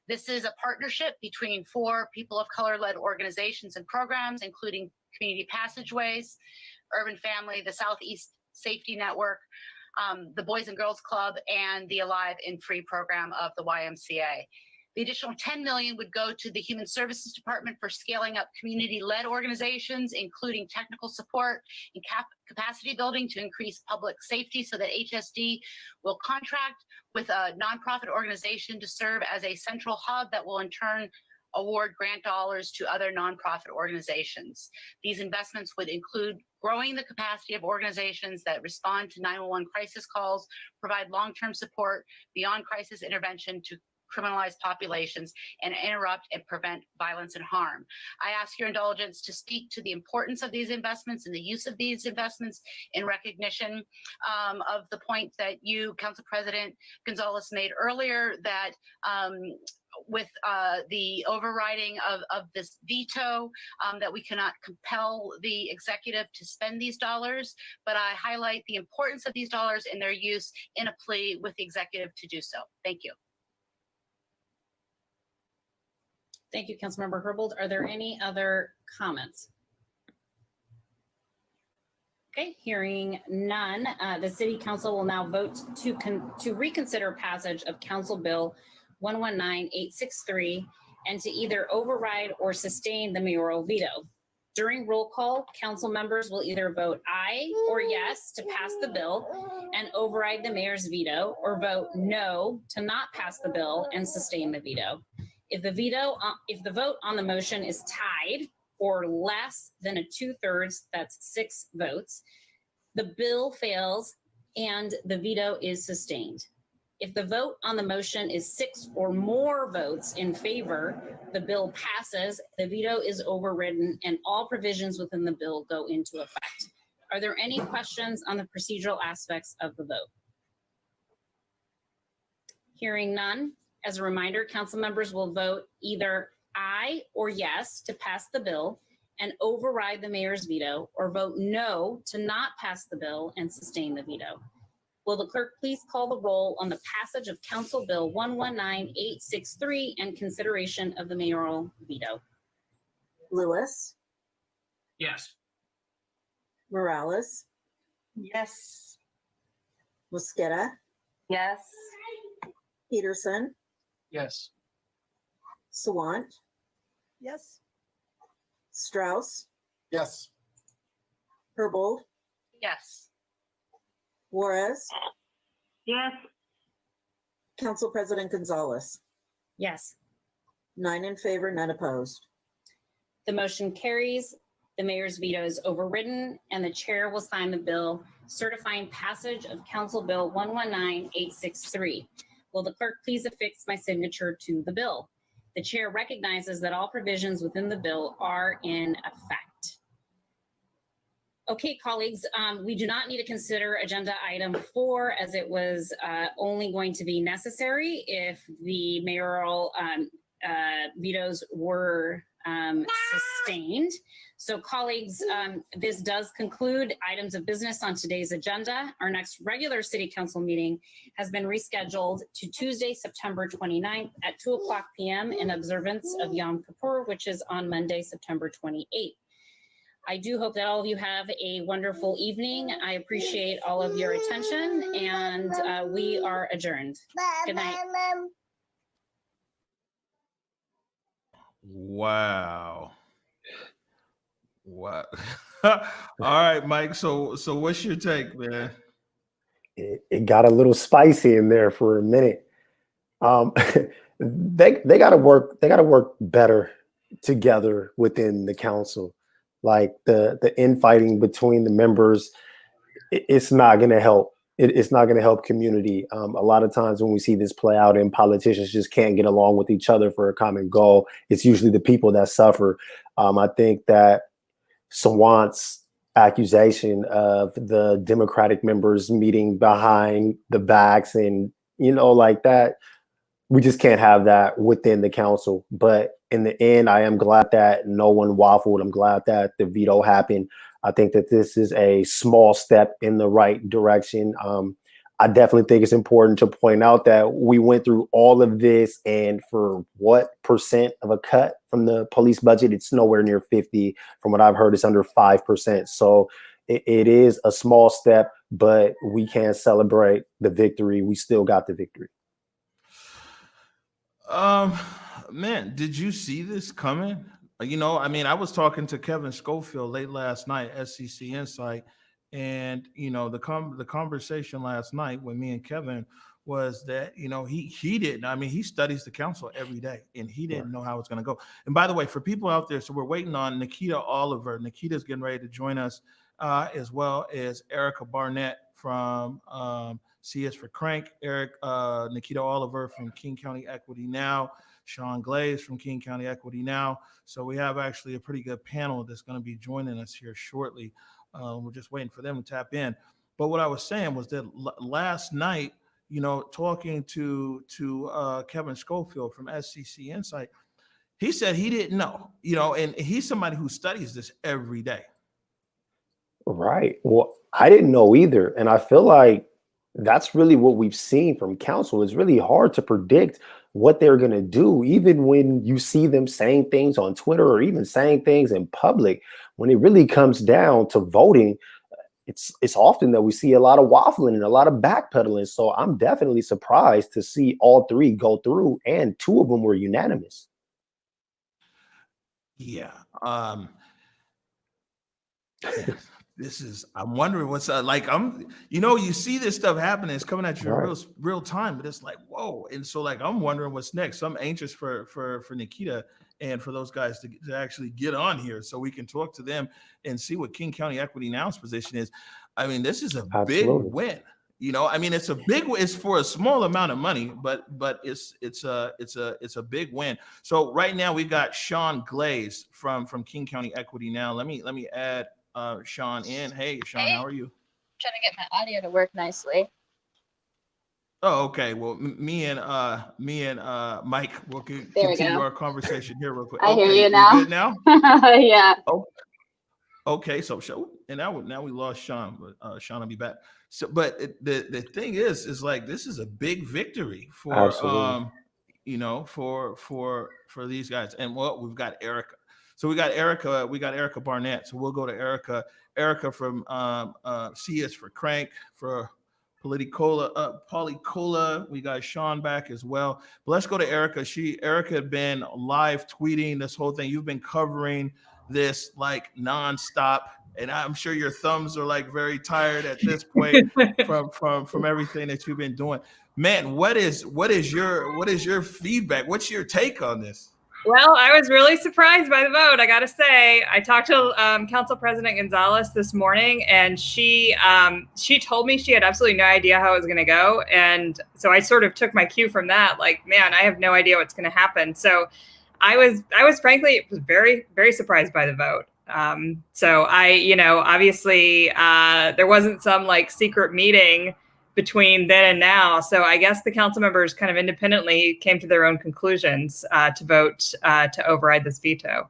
This is a partnership between 4 people of color-led organizations and programs, including Community Passageways, Urban Family, the Southeast Safety Network, the Boys and Girls Club, and the Alive and Free program of the YMCA. The additional $10 million would go to the Human Services Department for scaling up community-led organizations, including technical support and capacity building to increase public safety, so that HSD will contract with a nonprofit organization to serve as a central hub that will in turn award grant dollars to other nonprofit organizations. These investments would include growing the capacity of organizations that respond to 911 crisis calls, provide long-term support beyond crisis intervention to criminalized populations, and interrupt and prevent violence and harm. I ask your indulgence to speak to the importance of these investments and the use of these investments in recognition of the point that you, Council President Gonzalez, made earlier, that with the overriding of this veto, that we cannot compel the executive to spend these dollars, but I highlight the importance of these dollars and their use in a plea with the executive to do so. Thank you. Thank you, Councilmember Herbold. Are there any other comments? Okay, hearing none, the City Council will now vote to reconsider passage of Council Bill 119863 and to either override or sustain the mayoral veto. During roll call, council members will either vote aye or yes to pass the bill and override the mayor's veto, or vote no to not pass the bill and sustain the veto. If the vote on the motion is tied or less than a 2/3, that's 6 votes, the bill fails and the veto is sustained. If the vote on the motion is 6 or more votes in favor, the bill passes, the veto is overridden, and all provisions within the bill go into effect. Are there any questions on the procedural aspects of the vote? Hearing none, as a reminder, council members will vote either aye or yes to pass the bill and override the mayor's veto, or vote no to not pass the bill and sustain the veto. Will the clerk please call the roll on the passage of Council Bill 119863 and consideration of the mayoral veto? Lewis, Yes. Morales, Yes. Mosqueda, Yes. Peterson, Yes. Sawant, Yes. Strauss, Yes. Herbold, Yes. Juarez, Yes. Council President Gonzalez. Yes. 9 in favor, none opposed. The motion carries, the mayor's veto is overridden, and the chair will sign the bill certifying passage of Council Bill 119863. Will the clerk please affix my signature to the bill? The chair recognizes that all provisions within the bill are in effect. Okay, colleagues, we do not need to consider agenda item 4, as it was only going to be necessary if the mayoral vetoes were sustained. So colleagues, this does conclude items of business on today's agenda. Our next regular city council meeting has been rescheduled to Tuesday, September 29th at 2:00 p.m. in observance of Yom Kippur, which is on Monday, September 28th. I do hope that all of you have a wonderful evening. I appreciate all of your attention, and we are adjourned. Good night. Wow. Wow. All right, Mike. So what's your take, man? It got a little spicy in there for a minute. They got to work better together within the council. Like the infighting between the members, it's not going to help. It's not going to help community. A lot of times when we see this play out and politicians just can't get along with each other for a common goal, it's usually the people that suffer. I think that Sawant's accusation of the Democratic members meeting behind the backs and, like that, we just can't have that within the council. But in the end, I am glad that no one waffled. I'm glad that the veto happened. I think that this is a small step in the right direction. I definitely think it's important to point out that we went through all of this, and for what % of a cut from the police budget, it's nowhere near 50. From what I've heard, it's under 5%. So it is a small step, but we can't celebrate the victory. We still got the victory. Man, did you see this coming? I was talking to Kevin Schofield late last night, SCC Insight, and the conversation last night with me and Kevin was that he didn't. He studies the council every day, and he didn't know how it's going to go. And by the way, for people out there, so we're waiting on Nikkita Oliver. Nikkita's getting ready to join us, as well as Erica Barnett from C is for Crank, Nikkita Oliver from King County Equity Now, Shaun Glaze from King County Equity Now. So we have actually a pretty good panel that's going to be joining us here shortly. We're just waiting for them to tap in. But what I was saying was that last night, talking to Kevin Schofield from SCC Insight, he said he didn't know, and he's somebody who studies this every day. Right. Well, I didn't know either. And I feel like that's really what we've seen from council. It's really hard to predict what they're going to do, even when you see them saying things on Twitter or even saying things in public. When it really comes down to voting, it's often that we see a lot of waffling and a lot of backpedaling. So I'm definitely surprised to see all three go through, and two of them were unanimous. Yeah. This is, I'm wondering what's like, you see this stuff happening, it's coming at you in real time, but it's like, whoa. And so like, I'm wondering what's next. So I'm anxious for Nikkita and for those guys to actually get on here so we can talk to them and see what King County Equity Now's position is. I mean, this is a big win. I mean, it's a big, it's for a small amount of money, but it's a big win. So right now we've got Shaun Glaze from King County Equity Now. Let me add Shaun in. Hey, Shaun, how are you? Trying to get my audio to work nicely. Oh, okay. Well, me and Mike will continue our conversation here real quick. I hear you now. You good now? Yeah. Oh, okay. So and now we lost Shaun, but Shaun will be back. So, but the thing is like, this is a big victory for for these guys. And we've got Erica. So we got Erica Barnett. So we'll go to Erica. Erica from C is for Crank, for Polycola. We got Shaun back as well. But let's go to Erica. Erica had been live tweeting this whole thing. You've been covering this like nonstop, and I'm sure your thumbs are like very tired at this point from everything that you've been doing. Man, what is your feedback? What's your take on this? Well, I was really surprised by the vote, I got to say. I talked to Council President Gonzalez this morning, and she told me she had absolutely no idea how it was going to go. And so I sort of took my cue from that, like, man, I have no idea what's going to happen. So I was frankly very, very surprised by the vote. So obviously there wasn't some like secret meeting between then and now. So I guess the council members kind of independently came to their own conclusions to vote to override this veto.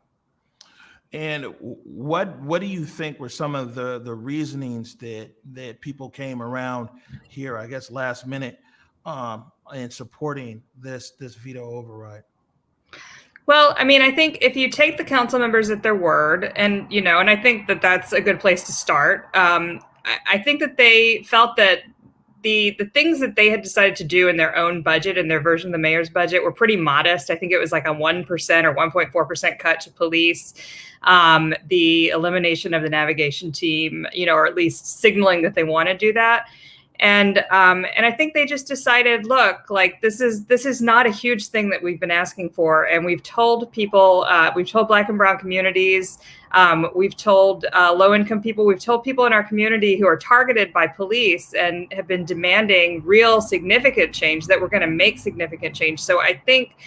And what do you think were some of the reasonings that people came around here, I guess, last minute in supporting this veto override? Well, I mean, I think if you take the council members at their word, and I think that that's a good place to start. I think that they felt that the things that they had decided to do in their own budget, in their version of the mayor's budget, were pretty modest. I think it was like a 1% or 1.4% cut to police, the elimination of the navigation team, or at least signaling that they want to do that. And I think they just decided, look, like this is not a huge thing that we've been asking for. And we've told people, we've told Black and brown communities, we've told low-income people, we've told people in our community who are targeted by police and have been demanding real significant change, that we're going to make significant change. So I think,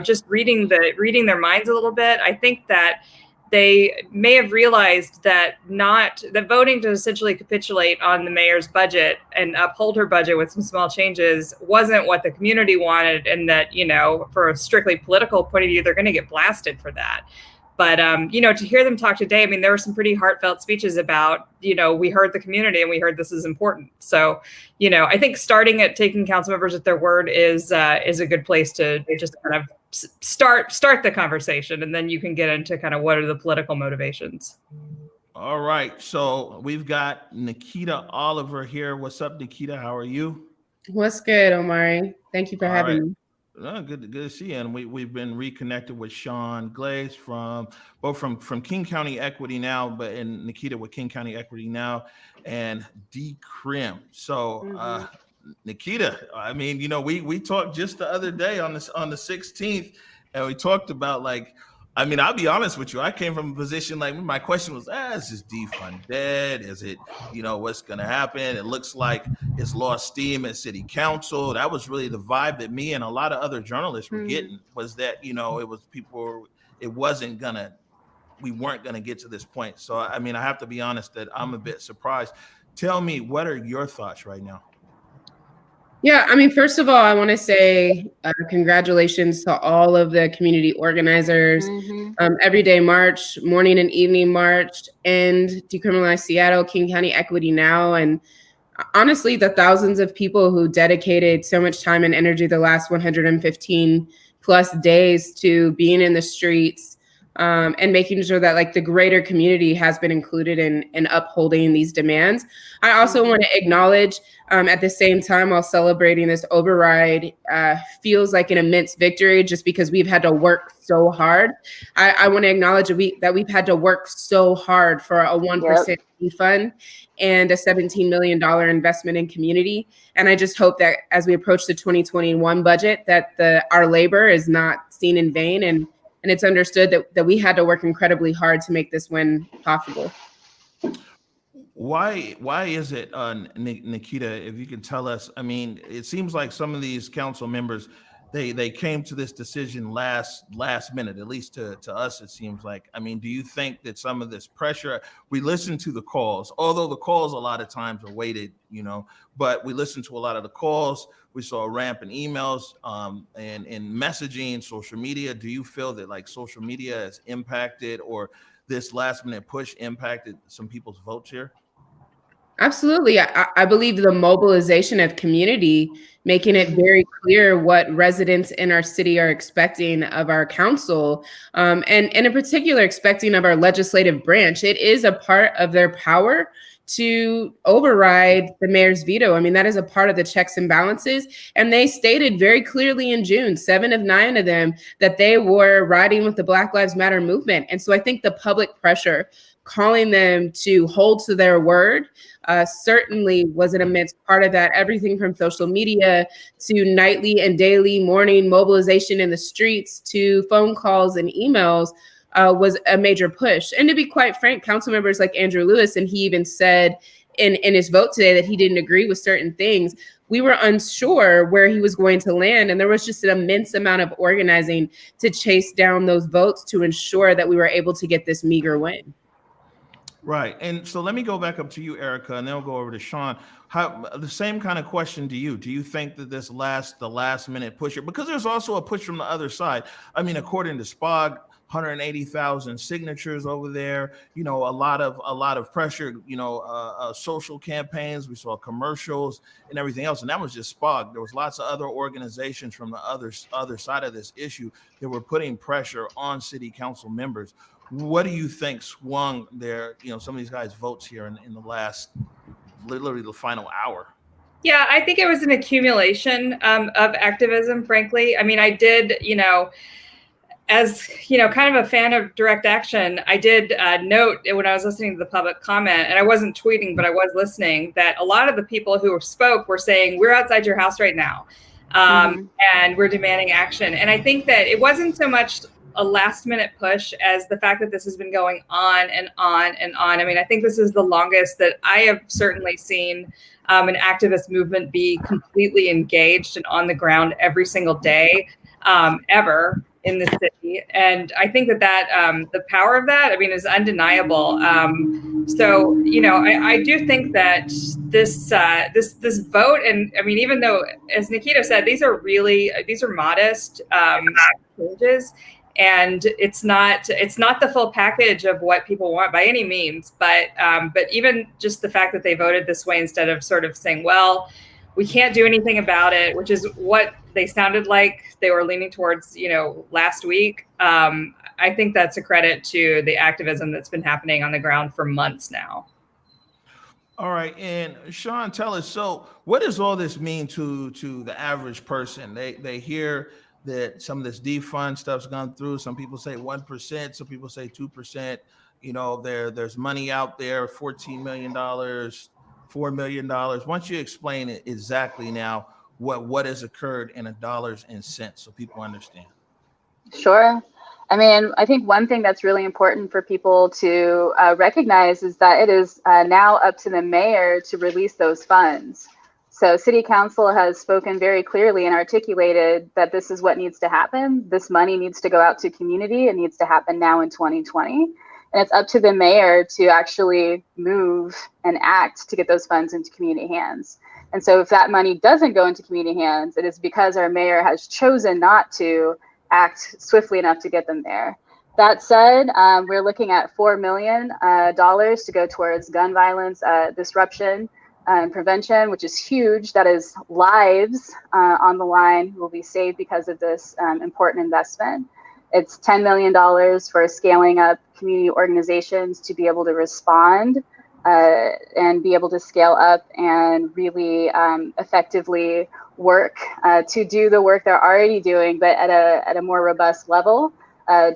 just reading their minds a little bit, I think that they may have realized that voting to essentially capitulate on the mayor's budget and uphold her budget with some small changes wasn't what the community wanted, and that, for a strictly political point of view, they're going to get blasted for that. But, to hear them talk today, I mean, there were some pretty heartfelt speeches about, we heard the community and we heard this is important. So, I think starting at taking council members at their word is a good place to just kind of start the conversation, and then you can get into kind of what are the political motivations. All right. So we've got Nikkita Oliver here. What's up, Nikkita? How are you? What's good, Omari? Thank you for having me. Good to see you. And we've been reconnected with Shaun Glaze from King County Equity Now, but in Nikkita with King County Equity Now and D-Crim. So Nikkita, I mean, we talked just the other day on the 16th, and we talked about I'll be honest with you. I came from a position my question was, is this defund dead? Is it, what's going to happen? It looks like it's lost steam at city council. That was really the vibe that me and a lot of other journalists were getting, was that, it was we weren't going to get to this point. So, I mean, I have to be honest that I'm a bit surprised. Tell me, what are your thoughts right now? Yeah, I mean, first of all, I want to say congratulations to all of the community organizers. Everyday March, morning and evening march, and Decriminalize Seattle, King County Equity Now. And honestly, the thousands of people who dedicated so much time and energy the last 115 plus days to being in the streets, and making sure that like the greater community has been included in upholding these demands. I also want to acknowledge at the same time, while celebrating this override feels like an immense victory just because we've had to work so hard. I want to acknowledge that we've had to work so hard for a 1% refund and a $17 million investment in community. And I just hope that as we approach the 2021 budget, that our labor is not seen in vain, and it's understood that we had to work incredibly hard to make this win possible. Why is it, Nikkita, if you can tell us? I mean, it seems like some of these council members, they came to this decision last minute, at least to us, it seems like. I mean, do you think that some of this pressure, we listened to the calls, although the calls a lot of times are weighted, but we listened to a lot of the calls. We saw a ramp in emails and in messaging, social media. Do you feel that like social media has impacted, or this last minute push impacted some people's votes here? Absolutely. I believe the mobilization of community, making it very clear what residents in our city are expecting of our council, and in particular expecting of our legislative branch. It is a part of their power to override the mayor's veto. I mean, that is a part of the checks and balances. And they stated very clearly in June, 7 of 9 of them, that they were riding with the Black Lives Matter movement. And so I think the public pressure calling them to hold to their word certainly was an immense part of that. Everything from social media to nightly and daily morning mobilization in the streets to phone calls and emails was a major push. And to be quite frank, council members like Andrew Lewis, and he even said in his vote today that he didn't agree with certain things. We were unsure where he was going to land. And there was just an immense amount of organizing to chase down those votes to ensure that we were able to get this meager win. Right. And so let me go back up to you, Erica, and then we'll go over to Shaun. The same kind of question to you. Do you think that the last minute push, because there's also a push from the other side? I mean, according to SPOG, 180,000 signatures over there, a lot of pressure, social campaigns. We saw commercials and everything else. And that was just SPOG. There was lots of other organizations from the other side of this issue that were putting pressure on city council members. What do you think swung some of these guys' votes here in the last, literally the final hour? Yeah, I think it was an accumulation of activism, frankly. I mean, I did, as kind of a fan of direct action, I did note when I was listening to the public comment, and I wasn't tweeting, but I was listening, that a lot of the people who spoke were saying, we're outside your house right now, and we're demanding action. And I think that it wasn't so much a last minute push as the fact that this has been going on and on and on. I mean, I think this is the longest that I have certainly seen an activist movement be completely engaged and on the ground every single day ever in the city. And I think that the power of that, I mean, is undeniable. So, I do think that this vote, and I mean, even though, as Nikkita said, these are modest changes, and it's not the full package of what people want by any means, but even just the fact that they voted this way instead of sort of saying, well, we can't do anything about it, which is what they sounded like they were leaning towards, last week. I think that's a credit to the activism that's been happening on the ground for months now. All right, and Shaun, tell us, so what does all this mean to the average person? They hear that some of this defund stuff's gone through. Some people say 1%, some people say 2%. There's money out there, $14 million, $4 million. Why don't you explain it exactly now, what has occurred in dollars and cents so people understand? Sure. I mean, I think one thing that's really important for people to recognize is that it is now up to the mayor to release those funds. So City Council has spoken very clearly and articulated that this is what needs to happen. This money needs to go out to community. It needs to happen now in 2020. And it's up to the mayor to actually move and act to get those funds into community hands. And so if that money doesn't go into community hands, it is because our mayor has chosen not to act swiftly enough to get them there. That said, we're looking at $4 million to go towards gun violence disruption and prevention, which is huge. That is lives on the line will be saved because of this important investment. It's $10 million for scaling up community organizations to be able to respond and be able to scale up and really effectively work to do the work they're already doing, but at a more robust level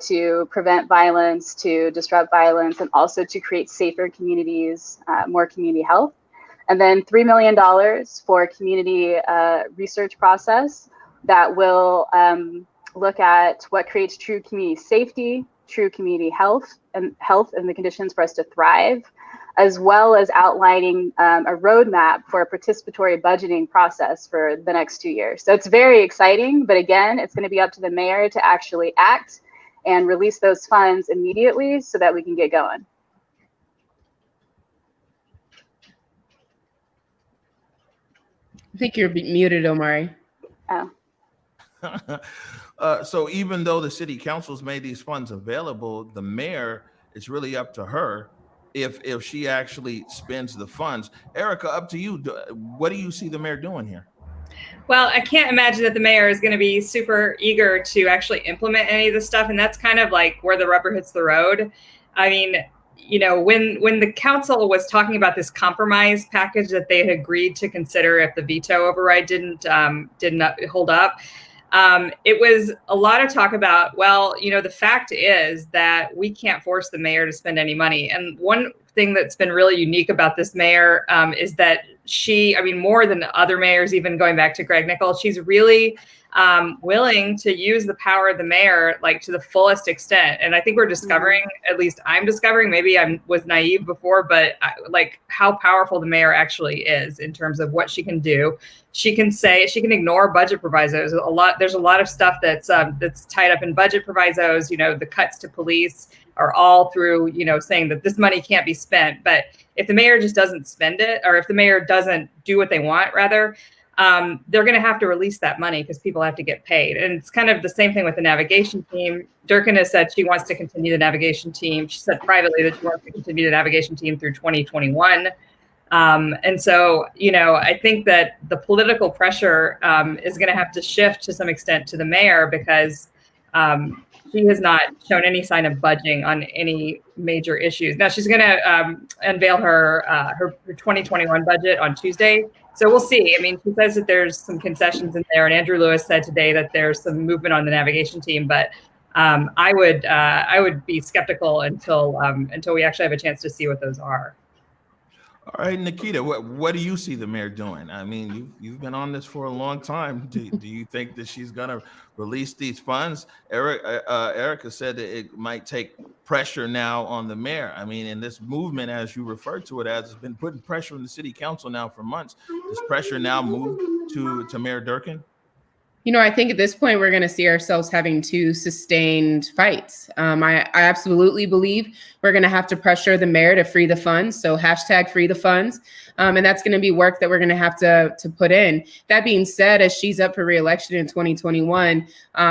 to prevent violence, to disrupt violence, and also to create safer communities, more community health. And then $3 million for community research process that will look at what creates true community safety, true community health, and the conditions for us to thrive, as well as outlining a roadmap for a participatory budgeting process for the next 2 years. So it's very exciting, but again, it's going to be up to the mayor to actually act and release those funds immediately so that we can get going. I think you're muted, Omari. Oh. So even though the city council's made these funds available, the mayor, it's really up to her if she actually spends the funds. Erica, up to you. What do you see the mayor doing here? Well, I can't imagine that the mayor is going to be super eager to actually implement any of this stuff. And that's kind of like where the rubber hits the road. I mean, you know, when the council was talking about this compromise package that they had agreed to consider if the veto override didn't hold up, it was a lot of talk about, well, you know, the fact is that we can't force the mayor to spend any money. And one thing that's been really unique about this mayor is that she, I mean, more than other mayors, even going back to Greg Nichols, she's really willing to use the power of the mayor like to the fullest extent. And I think we're discovering, at least I'm discovering, maybe I was naive before, but like how powerful the mayor actually is in terms of what she can do. She can say, she can ignore budget provisos. There's a lot of stuff that's tied up in budget provisos. You know, the cuts to police are all through, you know, saying that this money can't be spent. But if the mayor just doesn't spend it, or if the mayor doesn't do what they want, rather, they're going to have to release that money because people have to get paid. And it's kind of the same thing with the navigation team. Durkin has said she wants to continue the navigation team. She said privately that she wants to continue the navigation team through 2021. And so, you know, I think that the political pressure is going to have to shift to some extent to the mayor because she has not shown any sign of budging on any major issues. Now she's going to unveil her 2021 budget on Tuesday. So we'll see. I mean, she says that there's some concessions in there, and Andrew Lewis said today that there's some movement on the navigation team. But I would be skeptical until we actually have a chance to see what those are. All right, Nikkita, what do you see the mayor doing? I mean, you've been on this for a long time. Do you think that she's going to release these funds? Erica said that it might take pressure now on the mayor. I mean, and this movement, as you referred to it as, has been putting pressure on the city council now for months. Does pressure now move to Mayor Durkin? You know, I think at this point, we're going to see ourselves having two sustained fights. I absolutely believe we're going to have to pressure the mayor to free the funds. So hashtag free the funds. And that's going to be work that we're going to have to put in. That being said, as she's up for re-election in 2021,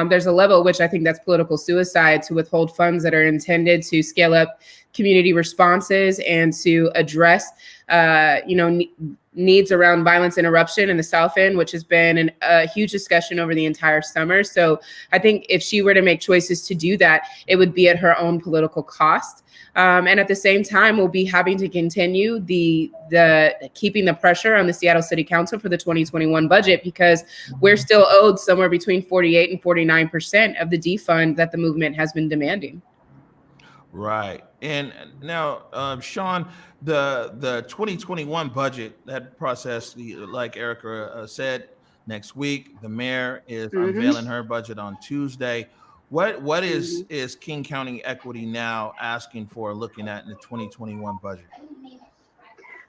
there's a level at which I think that's political suicide to withhold funds that are intended to scale up community responses and to address, needs around violence interruption in the South End, which has been a huge discussion over the entire summer. So I think if she were to make choices to do that, it would be at her own political cost. And at the same time, we'll be having to continue the keeping the pressure on the Seattle City Council for the 2021 budget because we're still owed somewhere between 48 and 49% of the defund that the movement has been demanding. Right. And now, Shaun, the 2021 budget, that process, like Erica said, next week, the mayor is unveiling her budget on Tuesday. What is King County Equity now asking for, looking at in the 2021 budget?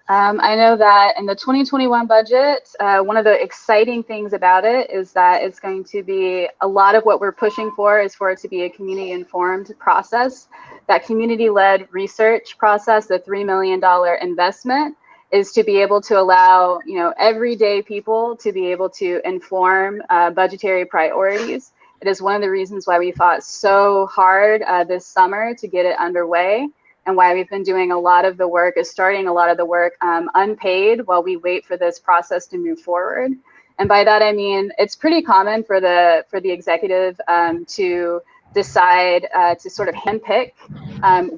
I know that in the 2021 budget, one of the exciting things about it is that it's going to be a lot of what we're pushing for is for it to be a community informed process. That community-led research process, the $3 million investment, is to be able to allow, everyday people to be able to inform budgetary priorities. It is one of the reasons why we fought so hard this summer to get it underway, and why we've been doing a lot of the work, starting a lot of the work unpaid while we wait for this process to move forward. And by that, I mean, it's pretty common for the executive to decide to sort of handpick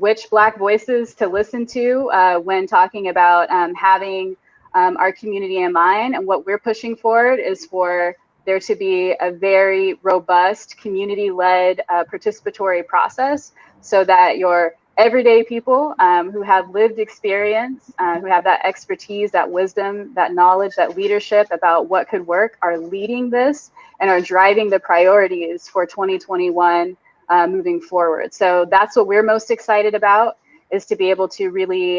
which Black voices to listen to when talking about having our community in mind. And what we're pushing forward is for there to be a very robust community-led participatory process so that your everyday people who have lived experience, who have that expertise, that wisdom, that knowledge, that leadership about what could work are leading this and are driving the priorities for 2021 moving forward. So that's what we're most excited about, is to be able to really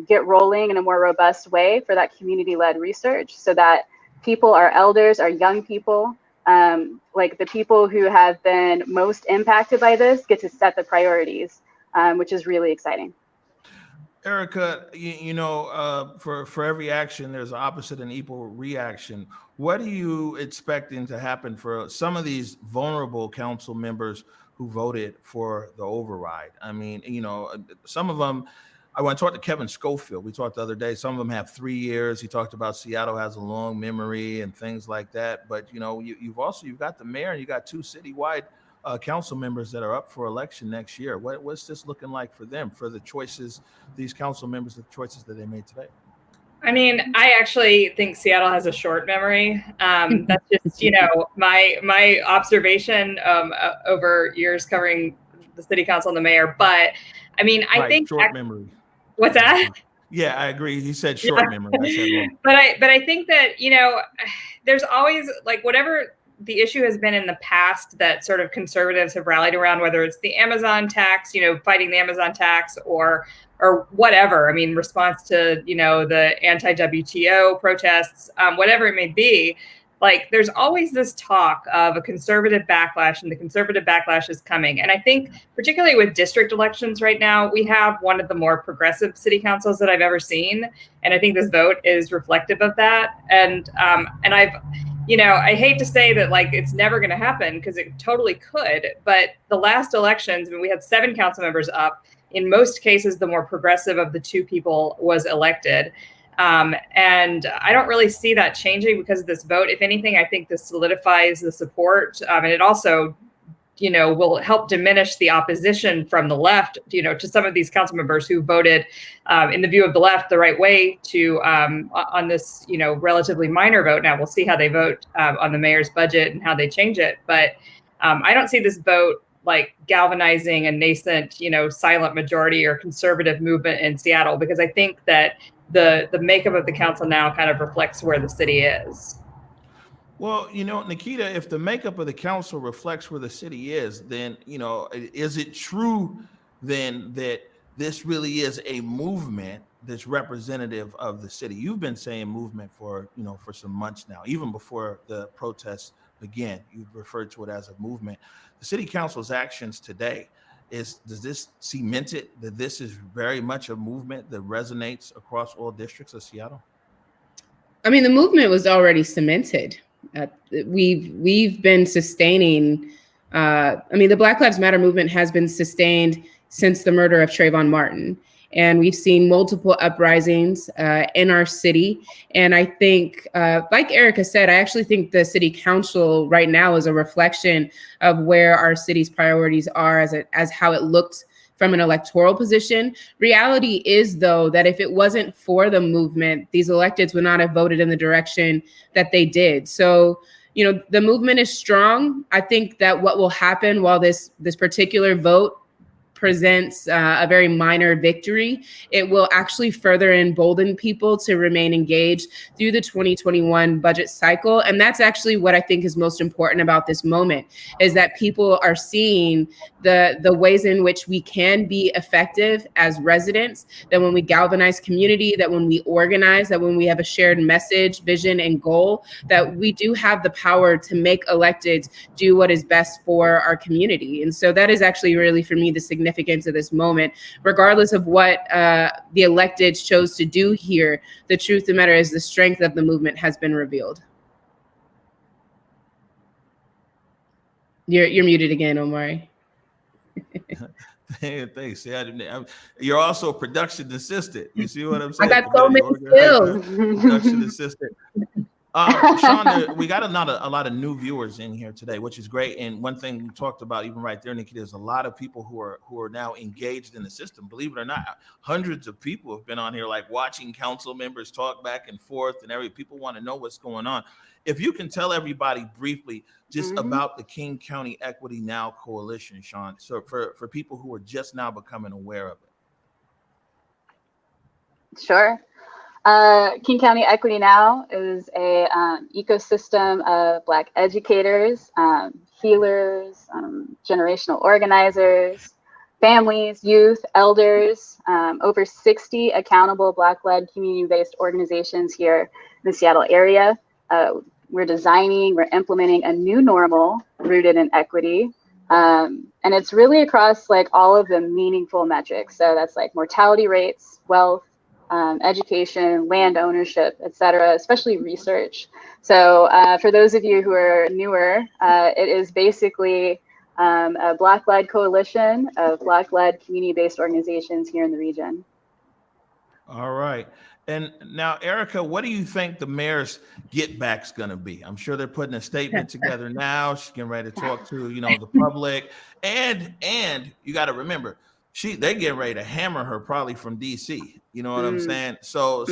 get rolling in a more robust way for that community-led research so that people, our elders, our young people, like the people who have been most impacted by this get to set the priorities, which is really exciting. Erica, for every action, there's an opposite and equal reaction. What are you expecting to happen for some of these vulnerable council members who voted for the override? I mean, some of them, I went to talk to Kevin Schofield. We talked the other day. Some of them have 3 years. He talked about Seattle has a long memory and things like that. But, you've got the mayor and you got 2 citywide council members that are up for election next year. What's this looking like for them, for the choices, these council members, the choices that they made today? I mean, I actually think Seattle has a short memory. That's just, my observation over years covering the city council and the mayor. But I mean, I think short memory. What's that? Yeah, I agree. He said short memory. I said long. But I think that, there's always whatever the issue has been in the past that sort of conservatives have rallied around, whether it's the Amazon tax, fighting the Amazon tax or whatever. I mean, response to, the anti-WTO protests, whatever it may be. Like, there's always this talk of a conservative backlash, and the conservative backlash is coming. And I think particularly with district elections right now, we have one of the more progressive city councils that I've ever seen. And I think this vote is reflective of that. And I hate to say that it's never going to happen, because it totally could. But the last elections, we had 7 council members up. In most cases, the more progressive of the 2 people was elected. And I don't really see that changing because of this vote. If anything, I think this solidifies the support. And it also, will help diminish the opposition from the left, to some of these council members who voted, in the view of the left, the right way to on this, relatively minor vote. Now we'll see how they vote on the mayor's budget and how they change it. But I don't see this vote galvanizing a nascent, silent majority or conservative movement in Seattle, because I think that the makeup of the council now kind of reflects where the city is. Well, Nikkita, if the makeup of the council reflects where the city is, then, is it true then that this really is a movement that's representative of the city? You've been saying movement for some months now, even before the protests began. You've referred to it as a movement. The city council's actions today, does this cement it that this is very much a movement that resonates across all districts of Seattle? I mean, the movement was already cemented. We've been sustaining. The Black Lives Matter movement has been sustained since the murder of Trayvon Martin. And we've seen multiple uprisings in our city. And I think, like Erica said, I actually think the city council right now is a reflection of where our city's priorities are as how it looked from an electoral position. Reality is, though, that if it wasn't for the movement, these electeds would not have voted in the direction that they did. So, the movement is strong. I think that what will happen while this particular vote presents a very minor victory, it will actually further embolden people to remain engaged through the 2021 budget cycle. And that's actually what I think is most important about this moment, is that people are seeing the ways in which we can be effective as residents, that when we galvanize community, that when we organize, that when we have a shared message, vision, and goal, that we do have the power to make electeds do what is best for our community. And so that is actually really, for me, the significance of this moment. Regardless of what the electeds chose to do here, the truth of the matter is the strength of the movement has been revealed. You're muted again, Omari. Thanks. You're also a production assistant. You see what I'm saying? I got so many skills. Production assistant. Shaun, we got a lot of new viewers in here today, which is great. And one thing we talked about, even right there, Nikkita, there's a lot of people who are now engaged in the system. Believe it or not, hundreds of people have been on here, like watching council members talk back and forth, and people want to know what's going on. If you can tell everybody briefly just about the King County Equity Now Coalition, Shaun, so for people who are just now becoming aware of it. Sure. King County Equity Now is a ecosystem of Black educators, healers, generational organizers, families, youth, elders, over 60 accountable Black-led community-based organizations here in the Seattle area. We're implementing a new normal rooted in equity. And it's really across like all of the meaningful metrics. So that's like mortality rates, wealth, education, land ownership, et cetera, especially research. So for those of you who are newer, it is basically a Black-led coalition of Black-led community-based organizations here in the region. All right. And now, Erica, what do you think the mayor's get back's going to be? I'm sure they're putting a statement together now. She's getting ready to talk to, the public. And you got to remember, they're getting ready to hammer her probably from DC. You know what I'm saying? So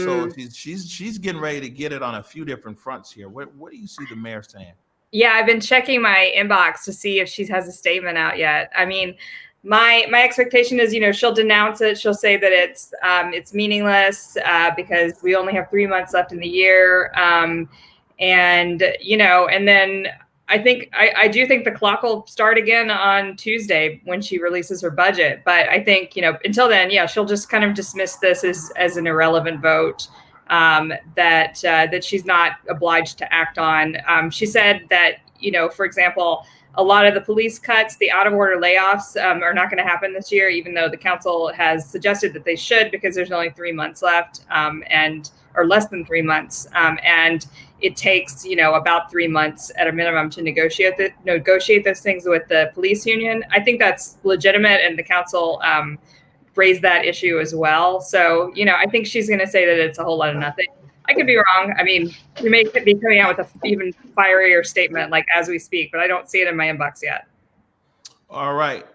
she's getting ready to get it on a few different fronts here. What do you see the mayor saying? Yeah, I've been checking my inbox to see if she has a statement out yet. I mean, my expectation is, she'll denounce it. She'll say that it's meaningless because we only have 3 months left in the year. And then I do think the clock will start again on Tuesday when she releases her budget. But I think, until then, she'll just kind of dismiss this as an irrelevant vote that she's not obliged to act on. She said that, for example, a lot of the police cuts, the out of order layoffs are not going to happen this year, even though the council has suggested that they should, because there's only 3 months left or less than 3 months. And it takes, about 3 months at a minimum to negotiate those things with the police union. I think that's legitimate, and the council raised that issue as well. So, I think she's going to say that it's a whole lot of nothing. I could be wrong. I mean, we may be coming out with an even fierier statement like as we speak, but I don't see it in my inbox yet. All right.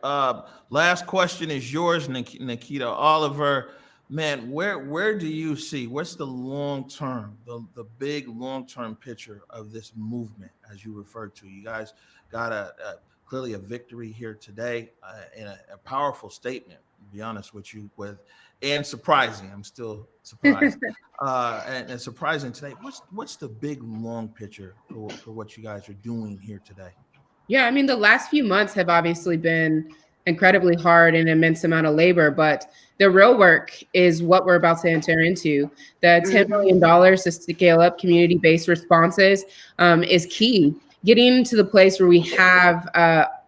Last question is yours, Nikkita Oliver. Man, where do you see, what's the long-term, the big long-term picture of this movement, as you referred to? You guys got clearly a victory here today and a powerful statement, to be honest with you, and surprising. I'm still surprised. and surprising today. What's the big long picture for what you guys are doing here today? Yeah, I mean, the last few months have obviously been incredibly hard and immense amount of labor, but the real work is what we're about to enter into. The $10 million to scale up community-based responses is key. Getting to the place where we have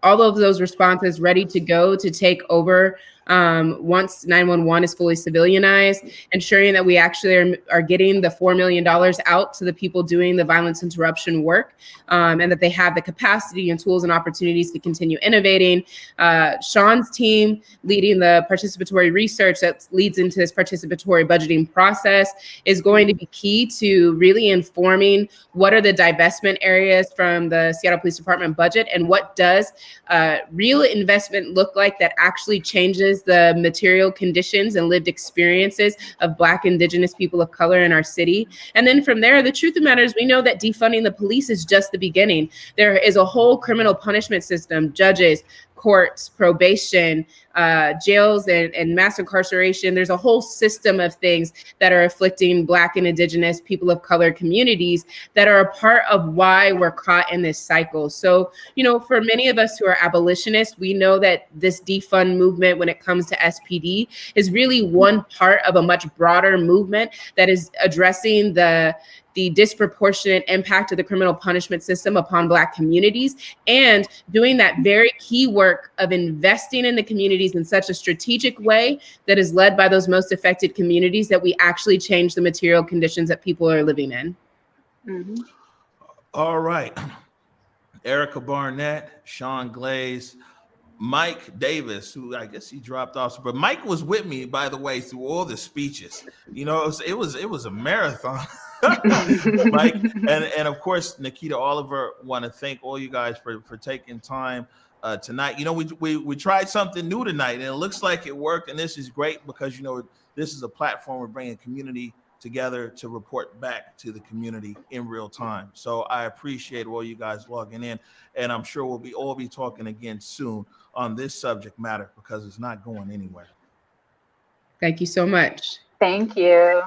all of those responses ready to go to take over once 911 is fully civilianized, ensuring that we actually are getting the $4 million out to the people doing the violence interruption work, and that they have the capacity and tools and opportunities to continue innovating. Shaun's team leading the participatory research that leads into this participatory budgeting process is going to be key to really informing what are the divestment areas from the Seattle Police Department budget, and what does real investment look like that actually changes the material conditions and lived experiences of Black, Indigenous people of color in our city. And then from there, the truth of the matter is we know that defunding the police is just the beginning. There is a whole criminal punishment system, judges, courts, probation, jails, and mass incarceration. There's a whole system of things that are afflicting Black and Indigenous people of color communities that are a part of why we're caught in this cycle. So, for many of us who are abolitionists, we know that this defund movement when it comes to SPD is really one part of a much broader movement that is addressing the disproportionate impact of the criminal punishment system upon Black communities, and doing that very key work of investing in the communities in such a strategic way that is led by those most affected communities, that we actually change the material conditions that people are living in. All right. Erica Barnett, Shaun Glaze, Mike Davis, who I guess he dropped off, but Mike was with me, by the way, through all the speeches. It was a marathon. Mike, and of course, Nikkita Oliver, want to thank all you guys for taking time tonight. You know, we tried something new tonight, and it looks like it worked, and this is great because, you know, this is a platform we're bringing community together to report back to the community in real time. So I appreciate all you guys logging in, and I'm sure we'll all be talking again soon on this subject matter because it's not going anywhere. Thank you so much. Thank you.